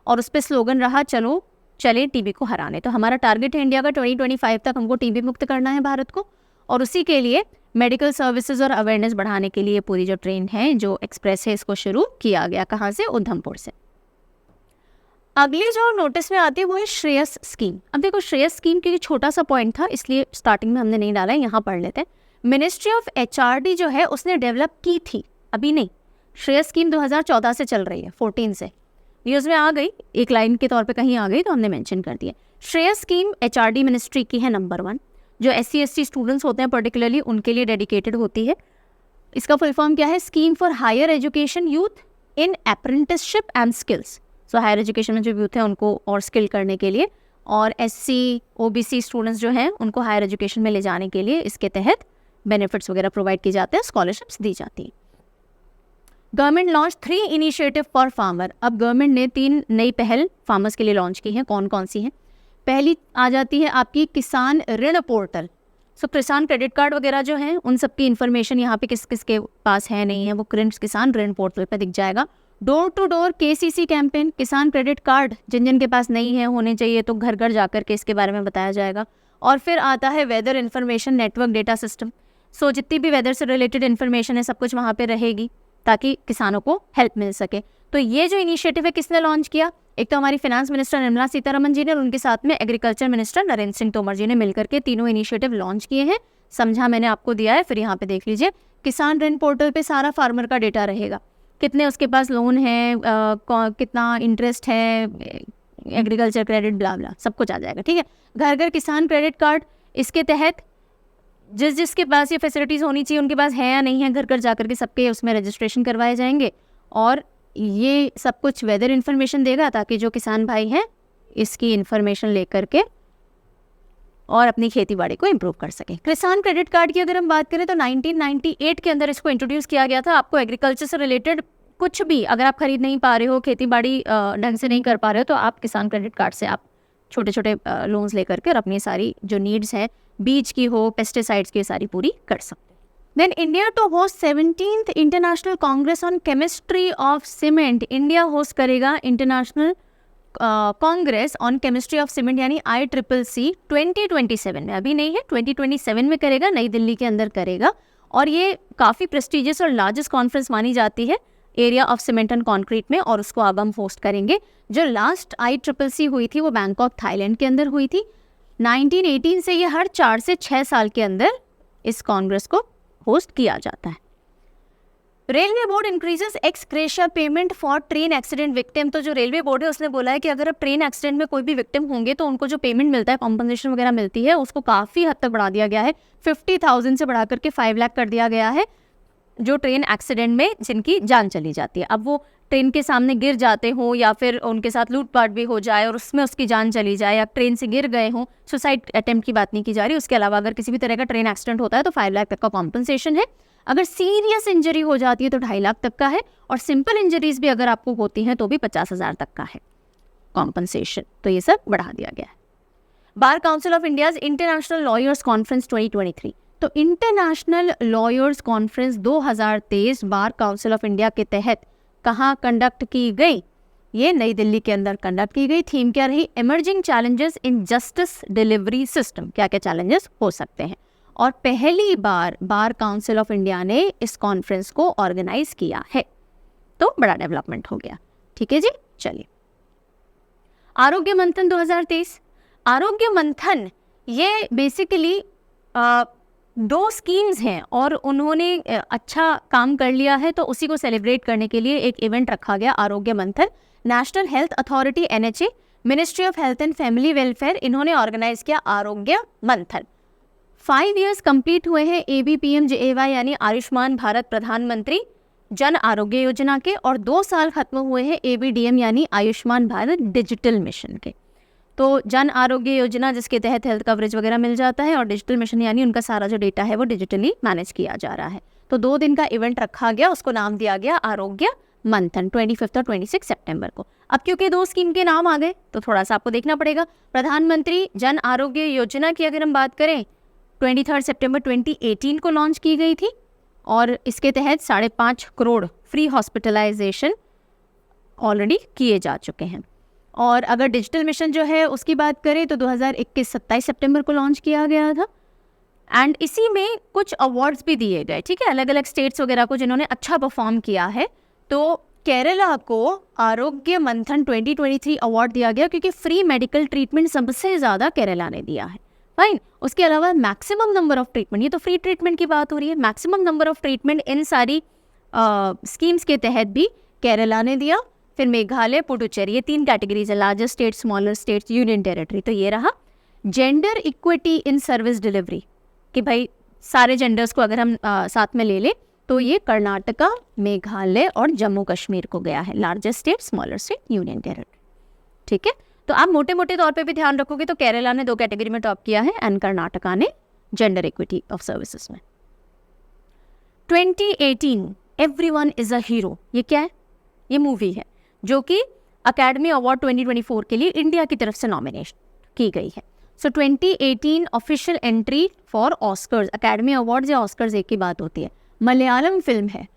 और उस पर स्लोगन रहा चलो चले टीबी को हराने। तो हमारा टारगेट है इंडिया का 2025 तक हमको टीबी मुक्त करना है भारत को, और उसी के लिए मेडिकल सर्विसेज और अवेयरनेस बढ़ाने के लिए पूरी जो ट्रेन है, जो एक्सप्रेस है, इसको शुरू किया गया। कहाँ से? उधमपुर से। अगली जो नोटिस में आती है वो है श्रेयस स्कीम। अब देखो श्रेयस स्कीम के छोटा सा पॉइंट था इसलिए स्टार्टिंग में हमने नहीं डाला है, यहाँ पढ़ लेते हैं। मिनिस्ट्री ऑफ HRD जो है उसने डेवलप की थी, अभी नहीं। श्रेयस स्कीम 2014 से चल रही है, 14 से न्यूज़ में आ गई, एक लाइन के तौर पे कहीं आ गई तो हमने मेंशन कर दिया। श्रेयस स्कीम HRD मिनिस्ट्री की है नंबर 1, जो SC ST स्टूडेंट्स होते हैं पर्टिकुलरली उनके लिए डेडिकेटेड होती है। इसका फुल फॉर्म क्या है? Scheme for higher education youth in apprenticeship and skills. So higher education में जो यूथ है उनको और स्किल करने के लिए, और SC OBC स्टूडेंट्स जो हैं उनको हायर एजुकेशन में ले जाने के लिए इसके तहत बेनिफिट्स वगैरह प्रोवाइड की जाते हैं, स्कॉलरशिप्स दी जाती हैं। Government launch 3 initiative for farmer. अब गवर्नमेंट ने 3 नई पहल फार्मर्स के लिए लॉन्च की हैं। कौन कौन सी हैं? पहली आ जाती है आपकी किसान ऋण पोर्टल। सो किसान क्रेडिट कार्ड वगैरह जो हैं उन सब की इन्फॉर्मेशन यहाँ पे किस किस के पास है नहीं है वो किसान ऋण पोर्टल पे दिख जाएगा। Door to door KCC campaign, Kisan credit card जिन जिन के पास नहीं है, होने चाहिए, तो घर घर जाकर के इसके बारे में बताया जाएगा। और फिर आता है weather information network data system. So जितनी भी वेदर से रिलेटेड इन्फॉर्मेशन है सब कुछ वहाँ पे रहेगी। ताकि किसानों को हेल्प मिल सके। तो ये जो इनिशिएटिव है किसने लॉन्च किया? एक तो हमारी फाइनेंस मिनिस्टर निर्मला सीतारमन जी ने, और उनके साथ में एग्रीकल्चर मिनिस्टर नरेंद्र सिंह तोमर जी ने मिलकर के तीनों इनिशिएटिव लॉन्च किए हैं। समझा मैंने आपको दिया है, फिर यहाँ पे देख लीजिए। किसान ऋण पोर्टल पे सारा फार्मर का डेटा रहेगा, कितने उसके पास लोन है, कितना इंटरेस्ट है, एग्रीकल्चर क्रेडिट, ब्ला ब्ला, सब कुछ आ जाएगा। ठीक है, घर घर किसान क्रेडिट कार्ड, इसके तहत जिसके पास ये फैसिलिटीज़ होनी चाहिए उनके पास है या नहीं है, घर घर जाकर के सबके उसमें रजिस्ट्रेशन करवाए जाएंगे। और ये सब कुछ वेदर इन्फॉर्मेशन देगा ताकि जो किसान भाई हैं इसकी इन्फॉर्मेशन लेकर के और अपनी खेती बाड़ी को इम्प्रूव कर सकें। किसान क्रेडिट कार्ड की अगर हम बात करें तो 1998 के अंदर इसको इंट्रोड्यूस किया गया था। आपको एग्रीकल्चर से रिलेटेड कुछ भी अगर आप खरीद नहीं पा रहे हो, खेती बाड़ी ढंग से नहीं कर पा रहे हो, तो आप किसान क्रेडिट कार्ड से आप छोटे छोटे लोन्स लेकर के और अपनी सारी जो नीड्स हैं, बीज की हो, पेस्टिसाइड्स की, सारी पूरी कर सकते हैं। Then India to host 17th international congress on chemistry of cement. India host करेगा international congress on chemistry of cement यानी ICCC 2027 में, अभी नहीं है, 2027 में करेगा, नई दिल्ली के अंदर करेगा। और ये काफ़ी प्रेस्टिजियस और लार्जेस्ट कॉन्फ्रेंस मानी जाती है area of cement and concrete में, और उसको अब हम होस्ट करेंगे। जो लास्ट ICCC हुई थी वो बैंकॉक थाईलैंड के अंदर हुई थी 1918 से। ये हर 4 से 6 साल के अंदर इस कांग्रेस को होस्ट किया जाता है। Railway board increases x gratia payment for train accident victim. तो जो रेलवे बोर्ड है उसने बोला है कि अगर अब ट्रेन एक्सीडेंट में कोई भी विक्टिम होंगे तो उनको जो पेमेंट मिलता है, कॉम्पनसेशन वगैरह मिलती है, उसको काफ़ी हद तक बढ़ा दिया गया है। 50,000 से बढ़ा करके 5 लाख कर दिया गया है जो ट्रेन एक्सीडेंट में जिनकी जान चली जाती है। अब वो ट्रेन के सामने गिर जाते हो या फिर उनके साथ लूटपाट भी हो जाए और उसमें उसकी जान चली जाए, या ट्रेन से गिर गए हों, सुसाइड अटेम्प्ट की बात नहीं की जा रही, उसके अलावा अगर किसी भी तरह का ट्रेन एक्सीडेंट होता है तो 5 लाख तक का कॉम्पनसेशन है। अगर सीरियस इंजरी हो जाती है तो 2.5 लाख तक का है, और सिंपल इंजरीज भी अगर आपको होती हैं तो भी 50,000 तक का है कॉम्पनसेशन। तो ये सब बढ़ा दिया गया है। Bar council of India's international lawyers conference 2023। तो international lawyers conference 2023 bar council of India के तहत कहाँ कंडक्ट की गई? ये नई दिल्ली के अंदर कंडक्ट की गई। थीम क्या रही? Emerging challenges in justice delivery system. क्या क्या चैलेंजेस हो सकते हैं? और पहली बार बार काउंसिल ऑफ इंडिया ने इस कॉन्फ्रेंस को ऑर्गेनाइज किया है, तो बड़ा डेवलपमेंट हो गया। ठीक है जी, चलिए। आरोग्य मंथन 2023। आरोग्य मंथन ये बेसिकली 2 स्कीम्स हैं और उन्होंने अच्छा काम कर लिया है, तो उसी को सेलिब्रेट करने के लिए एक इवेंट रखा गया, Arogya Manthan. National health authority NHA, ministry of health and family welfare, इन्होंने ऑर्गेनाइज किया आरोग्य मंथन। 5 years कंप्लीट हुए हैं ABPMJAY यानी आयुष्मान भारत प्रधानमंत्री जन आरोग्य योजना के, और 2 साल खत्म हुए हैं ABDM यानी आयुष्मान भारत डिजिटल मिशन के। तो जन आरोग्य योजना जिसके तहत हेल्थ कवरेज वगैरह मिल जाता है, और डिजिटल मिशन यानी उनका सारा जो डेटा है वो डिजिटली मैनेज किया जा रहा है। तो 2 दिन का इवेंट रखा गया, उसको नाम दिया गया आरोग्य मंथन, 25 और 26 सितंबर को। अब क्योंकि 2 स्कीम के नाम आ गए तो थोड़ा सा आपको देखना पड़ेगा। प्रधानमंत्री जन आरोग्य योजना की अगर हम बात करें, 23 सितंबर 2018 को लॉन्च की गई थी, और इसके तहत 5.5 करोड़ फ्री हॉस्पिटलाइजेशन ऑलरेडी किए जा चुके हैं। और अगर डिजिटल मिशन जो है उसकी बात करें तो 2021 27 सितंबर को लॉन्च किया गया था, एंड इसी में कुछ अवार्ड्स भी दिए गए। ठीक है, अलग अलग स्टेट्स वगैरह को जिन्होंने अच्छा परफॉर्म किया है, तो केरला को आरोग्य मंथन 2023 अवार्ड दिया गया क्योंकि फ्री मेडिकल ट्रीटमेंट सबसे ज़्यादा केरला ने दिया है। फाइन, उसके अलावा मैक्सिमम नंबर ऑफ ट्रीटमेंट, ये तो फ्री ट्रीटमेंट की बात हो रही है, मैक्सिमम नंबर ऑफ ट्रीटमेंट इन सारी स्कीम्स के तहत भी केरला ने दिया। फिर मेघालय, पुडुचेरी, ये 3 कैटेगरीज है, largest state, smaller states, union territory. तो ये रहा gender equity in service delivery, कि भाई सारे जेंडर्स को अगर हम साथ में ले लें तो ये कर्नाटका, मेघालय और जम्मू कश्मीर को गया है, largest state, smaller state, union territory. ठीक है, तो आप मोटे मोटे तौर पे भी ध्यान रखोगे तो केरला ने 2 कैटेगरी में टॉप किया है, एंड कर्नाटका ने जेंडर इक्विटी ऑफ सर्विसेज में। 2018 एवरीवन इज अ हीरो, ये क्या है? ये मूवी है जो कि अकेडमी अवार्ड 2024 के लिए इंडिया की तरफ से नॉमिनेट की गई है। सो 2018 official entry for Oscars, academy awards या ऑस्कर्स एक ही बात होती है, मलयालम फिल्म है।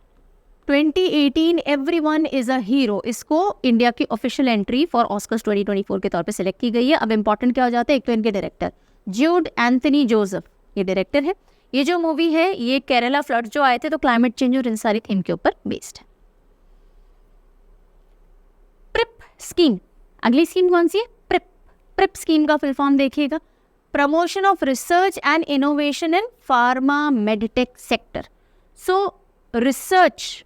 2018 एवरीवन इज अ हीरो, इसको इंडिया की ऑफिशियल एंट्री फॉर ऑस्कर्स 2024 के तौर पे सिलेक्ट की गई है। अब इंपॉर्टेंट क्या हो जाता है, एक तो इनके डायरेक्टर ज्यूड एंथनी जोसेफ, ये डायरेक्टर है, ये जो मूवी है ये केरला फ्लड जो आए थे तो क्लाइमेट चेंज और इन सारी थीम के ऊपर बेस्ड है। प्रिप स्कीम, अगली स्कीम कौन सी है? प्रिप। प्रिप स्कीम का फुल फॉर्म देखिएगा, promotion of research and innovation in pharma Meditech sector. So research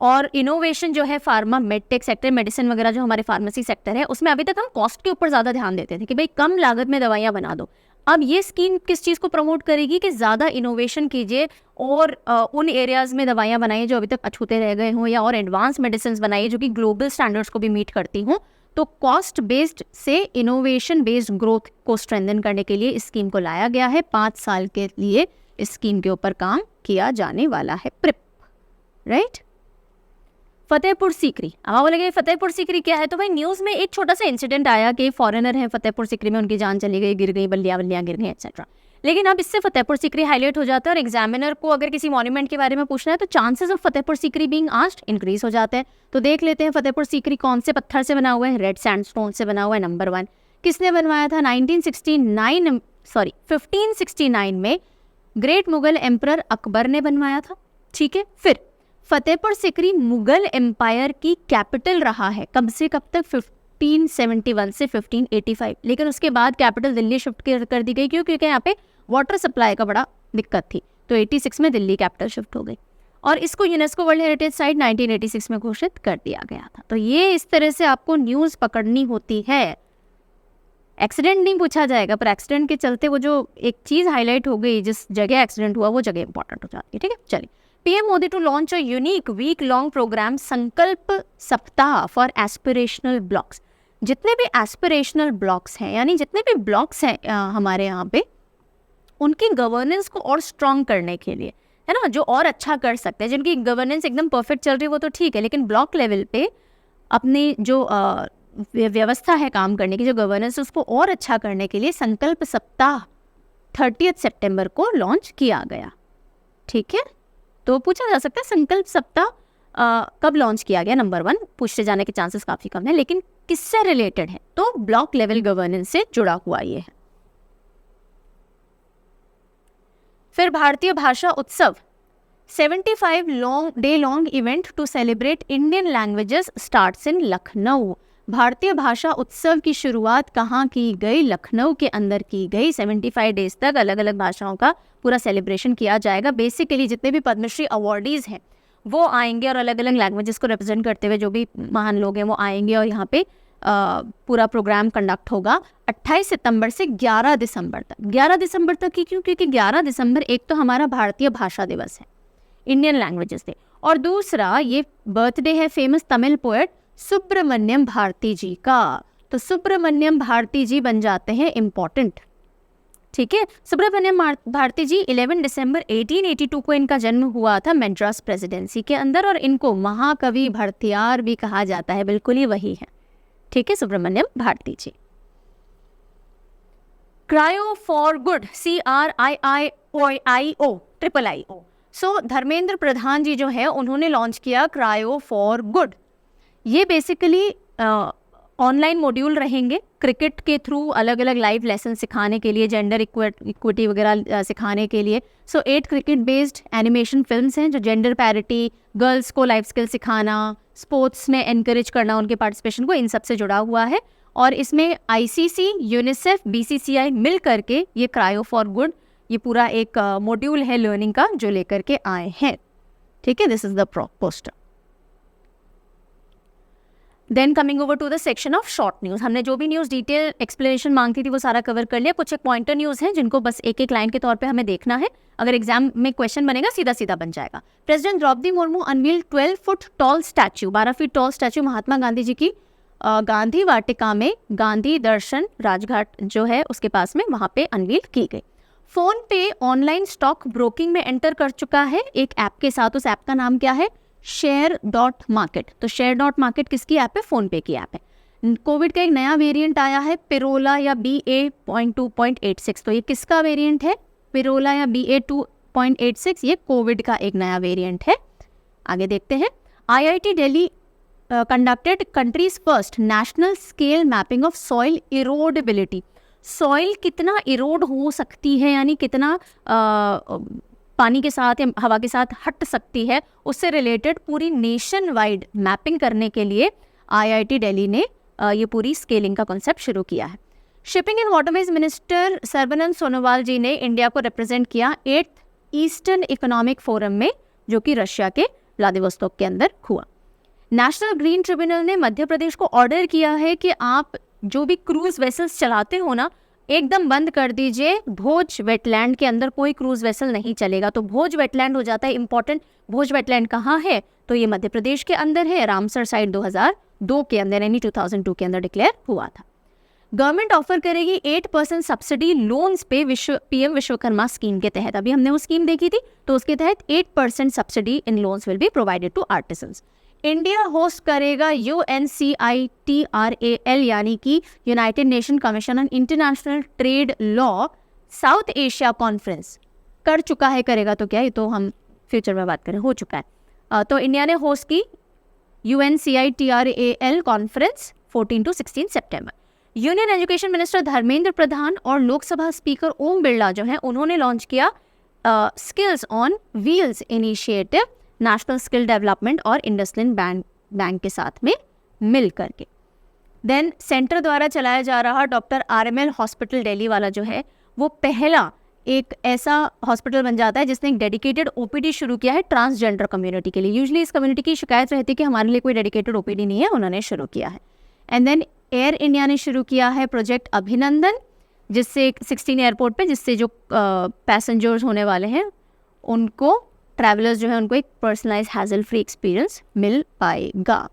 और इनोवेशन जो है फार्मा मेडटेक सेक्टर, मेडिसिन वगैरह जो हमारे फार्मेसी सेक्टर है, उसमें अभी तक हम कॉस्ट के ऊपर ज़्यादा ध्यान देते थे कि भाई कम लागत में दवाइयाँ बना दो। अब ये स्कीम किस चीज़ को प्रमोट करेगी कि ज़्यादा इनोवेशन कीजिए और उन एरियाज़ में दवाइयाँ बनाइए जो अभी तक अछूते रह गए हों, या और एडवांस मेडिसिन बनाइए जो कि ग्लोबल स्टैंडर्ड्स को भी मीट करती हों। तो कॉस्ट बेस्ड से इनोवेशन बेस्ड ग्रोथ को स्ट्रेंथन करने के लिए इस स्कीम को लाया गया है। 5 साल के लिए इस स्कीम के ऊपर काम किया जाने वाला है, प्रिप, राइट। फतेहपुर सीकरी, अब आप बोलेंगे फतेहपुर सीकरी क्या है? तो भाई न्यूज़ में एक छोटा सा इंसिडेंट आया कि फॉरेनर हैं फतेहपुर सीकरी में, उनकी जान चली गई, गिर गई, बल्लियाँ गिर गई एक्सेट्रा। लेकिन अब इससे फतेहपुर सीकरी हाईलाइट हो जाता है और एग्जामिनर को अगर किसी मॉन्यूमेंट के बारे में पूछना है तो chances of Fatehpur Sikri being asked increase हो जाते हैं। तो देख लेते हैं फतेहपुर सीकरी कौन से पत्थर से बना हुआ है? रेड सैंडस्टोन से बना हुआ है, नंबर 1। किसने बनवाया था? 1569 में ग्रेट मुगल एम्परर अकबर ने बनवाया था, ठीक है। फिर फतेहपुर सीकरी मुगल एम्पायर की कैपिटल रहा है कब से कब तक? 1571 से 1585। लेकिन उसके बाद कैपिटल दिल्ली शिफ्ट कर दी गई, क्योंकि यहाँ पे वाटर सप्लाई का बड़ा दिक्कत थी, तो 86 में दिल्ली कैपिटल शिफ्ट हो गई और इसको यूनेस्को वर्ल्ड हेरिटेज साइट 1986 में घोषित कर दिया गया था। तो ये इस तरह से आपको न्यूज़ पकड़नी होती है। एक्सीडेंट नहीं पूछा जाएगा, पर एक्सीडेंट के चलते वो जो एक चीज़ हाईलाइट हो गई, जिस जगह एक्सीडेंट हुआ वो जगह इंपॉर्टेंट हो जाती है, ठीक है। चलिए, PM Modi to launch a unique week long programme Sankalp Saptah for aspirational blocks. जितने भी एस्पिरेशनल ब्लॉक्स हैं, यानी जितने भी ब्लॉक्स हैं हमारे यहाँ पे, उनकी गवर्नेंस को और स्ट्रॉन्ग करने के लिए, है ना, जो और अच्छा कर सकते हैं, जिनकी गवर्नेंस एकदम परफेक्ट चल रही है वो तो ठीक है, लेकिन ब्लॉक लेवल पे अपनी जो व्यवस्था है काम करने की, जो गवर्नेंस, उसको और अच्छा करने के लिए संकल्प सप्ताह 30 सितंबर को लॉन्च किया गया, ठीक है। तो पूछा जा सकता है संकल्प सप्ताह कब लॉन्च किया गया? नंबर 1, पूछे जाने के चांसेस काफ़ी कम है, लेकिन किससे रिलेटेड है? तो ब्लॉक लेवल गवर्नेंस से जुड़ा हुआ ये है। फिर भारतीय Bhasha Utsav 75 day long event to celebrate Indian languages starts in Lucknow. Bharatiya Bhasha उत्सव की शुरुआत कहाँ की गई? लखनऊ के अंदर की गई। 75 डेज तक अलग अलग भाषाओं का पूरा सेलिब्रेशन किया जाएगा। बेसिकली जितने भी पद्मश्री अवार्डीज हैं वो आएंगे और अलग अलग लैंग्वेजेस को रिप्रेजेंट करते हुए जो भी महान लोग हैं वो आएंगे और यहाँ पे पूरा प्रोग्राम कंडक्ट होगा 28 सितंबर से 11 दिसंबर तक। 11 दिसंबर तक की क्यों? क्योंकि 11 दिसंबर एक तो हमारा भारतीय भाषा दिवस है, इंडियन लैंग्वेजेस डे, और दूसरा ये बर्थडे है फेमस तमिल पोएट सुब्रमण्यम भारती जी का। तो सुब्रमण्यम भारती जी बन जाते हैं इम्पॉर्टेंट, ठीक है। सुब्रमण्यम भारती जी 11 दिसंबर 1882 को इनका जन्म हुआ था मद्रास प्रेसिडेंसी के अंदर, और इनको महाकवि भरतियार भी कहा जाता है, बिल्कुल ही वही है, ठीक है, सुब्रमण्यम भारती जी। क्रायो फॉर गुड, CRIIO, सो धर्मेंद्र प्रधान जी जो है उन्होंने लॉन्च किया क्रायो फॉर गुड। ये बेसिकली ऑनलाइन मॉड्यूल रहेंगे क्रिकेट के थ्रू, अलग अलग लाइव लेसन सिखाने के लिए, जेंडर इक्विटी वगैरह सिखाने के लिए। सो 8 क्रिकेट बेस्ड एनिमेशन फिल्म्स हैं जो जेंडर पैरिटी, गर्ल्स को लाइफ स्किल सिखाना, स्पोर्ट्स में एनकरेज करना उनके पार्टिसिपेशन को, इन सब से जुड़ा हुआ है। और इसमें ICC, यूनिसेफ, BCCI मिल करके ये क्रायो फॉर गुड, ये पूरा एक मॉड्यूल है लर्निंग का जो लेकर के आए हैं, ठीक है। This is the poster. Then coming over to the section of short news, हमने जो भी न्यूज़ डिटेल एक्सप्लेनेशन मांगती थी वो सारा कवर कर लिया। कुछ एक पॉइंटर न्यूज़ हैं जिनको बस एक एक लाइन के तौर पे हमें देखना है, अगर एग्जाम में क्वेश्चन बनेगा सीधा सीधा बन जाएगा। President Draupadi Murmu unveil 12 foot tall statue, 12 feet tall statue Mahatma Gandhi ji की गांधी वाटिका में गांधी दर्शन राजघाट जो है उसके पास में, वहाँ पे अनवील की गई। फोन पे ऑनलाइन स्टॉक ब्रोकिंग में एंटर कर चुका है एक ऐप के साथ, उस ऐप का नाम क्या है? Share.market। तो Share.market किसकी ऐप है? फोन पे की ऐप है। कोविड का एक नया वेरिएंट आया है पिरोला या BA.2.86। तो ये किसका वेरिएंट है? पिरोला या BA.2.86, ये कोविड का एक नया वेरिएंट है। आगे देखते हैं। IIT Delhi conducted country's first national scale mapping of soil erodibility. Soil कितना इरोड हो सकती है, यानी कितना पानी के साथ या हवा के साथ हट सकती है, उससे रिलेटेड पूरी नेशन वाइड मैपिंग करने के लिए IIT दिल्ली ने ये पूरी स्केलिंग का कॉन्सेप्ट शुरू किया है। Shipping and waterways minister Sarbananda Sonowal ji ने इंडिया को रिप्रेजेंट किया 8th ईस्टर्न इकोनॉमिक फोरम में, जो कि रशिया के व्लादिवोस्तोक के अंदर हुआ। नेशनल ग्रीन ट्रिब्यूनल ने मध्य प्रदेश को ऑर्डर किया है कि आप जो भी क्रूज वेसल्स चलाते हो ना, एकदम बंद कर दीजिए। भोज वेटलैंड के अंदर कोई क्रूज वेसल नहीं चलेगा। तो भोज वेटलैंड हो जाता है इंपॉर्टेंट। भोज वेटलैंड कहाँ है? तो ये मध्य प्रदेश के अंदर है, रामसर साइड 2002 के अंदर, यानी 2002 के अंदर डिक्लेयर हुआ था। गवर्नमेंट ऑफर करेगी 8% सब्सिडी लोन्स पे PM विश्वकर्मा स्कीम के तहत। अभी हमने वो स्कीम देखी थी, तो उसके तहत 8% subsidy in loans will be provided to artisans. India host करेगा UNCITRAL यानी कि united nation commission on international trade law South Asia conference. कर चुका है, करेगा तो क्या, ये तो हम फ्यूचर में बात करें, हो चुका है। तो इंडिया ने होस्ट की UNCITRAL कॉन्फ्रेंस 14 to 16 सितंबर। Union education minister Dharmendra Pradhan और लोकसभा स्पीकर ओम बिरला जो है, उन्होंने लॉन्च किया skills on wheels initiative, national skill development और इंडसलिंड बैंक के साथ में मिल करके। देन सेंटर द्वारा चलाया जा रहा डॉक्टर RML हॉस्पिटल दिल्ली वाला जो है, वो पहला एक ऐसा हॉस्पिटल बन जाता है जिसने एक डेडिकेटेड OPD शुरू किया है ट्रांसजेंडर कम्युनिटी के लिए। यूजुअली इस कम्युनिटी की शिकायत रहती है कि हमारे लिए कोई डेडिकेटेड OPD नहीं है, उन्होंने शुरू किया है। एंड देन एयर इंडिया ने शुरू किया है प्रोजेक्ट अभिनंदन, जिससे 16 एयरपोर्ट पे, जिससे जो पैसेंजर्स होने वाले हैं उनको, ट्रैवलर्स जो है, उनको एक पर्सनलाइज हैजल फ्री एक्सपीरियंस मिल पाएगा।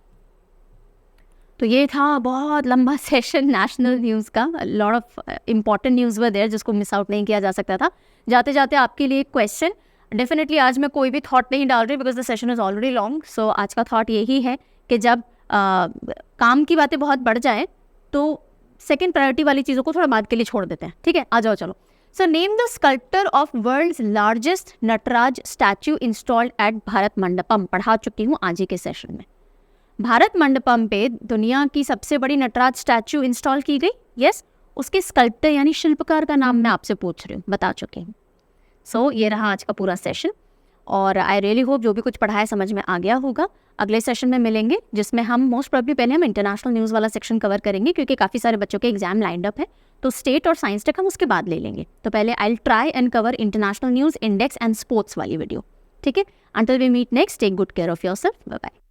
तो ये था बहुत लंबा सेशन नेशनल न्यूज़ का। Lot of important news were there जिसको मिस आउट नहीं किया जा सकता था। जाते जाते आपके लिए एक क्वेश्चन। डेफिनेटली आज मैं कोई भी थॉट नहीं डाल रही because the session is already long. So आज का थॉट यही है कि जब काम की बातें बहुत बढ़ जाएँ तो सेकेंड प्रायोरिटी वाली चीज़ों को थोड़ा बाद के लिए छोड़ देते हैं, ठीक है? आ जाओ चलो। So name the sculptor of world's largest Nataraj statue installed at Bharat Mandapam. पढ़ा चुकी हूँ आज ही के सेशन में। भारत मंडपम पे दुनिया की सबसे बड़ी नटराज स्टैचू इंस्टॉल की गई। यस, उसके स्कल्प्टर यानी शिल्पकार का नाम मैं आपसे पूछ रही हूँ, बता चुके हैं। सो ये रहा आज का पूरा सेशन और आई रियली होप जो भी कुछ पढ़ाया समझ में आ गया होगा। अगले सेशन में मिलेंगे जिसमें हम मोस्ट प्रोबेबली पहले हम इंटरनेशनल न्यूज़ वाला सेक्शन कवर करेंगे क्योंकि काफ़ी सारे बच्चों के एग्जाम लाइंड अप है। तो स्टेट और साइंस तक हम उसके बाद ले लेंगे। तो पहले I will try and cover international news, index and sports वाली वीडियो, ठीक है? Until we meet next, take good care of yourself, bye bye.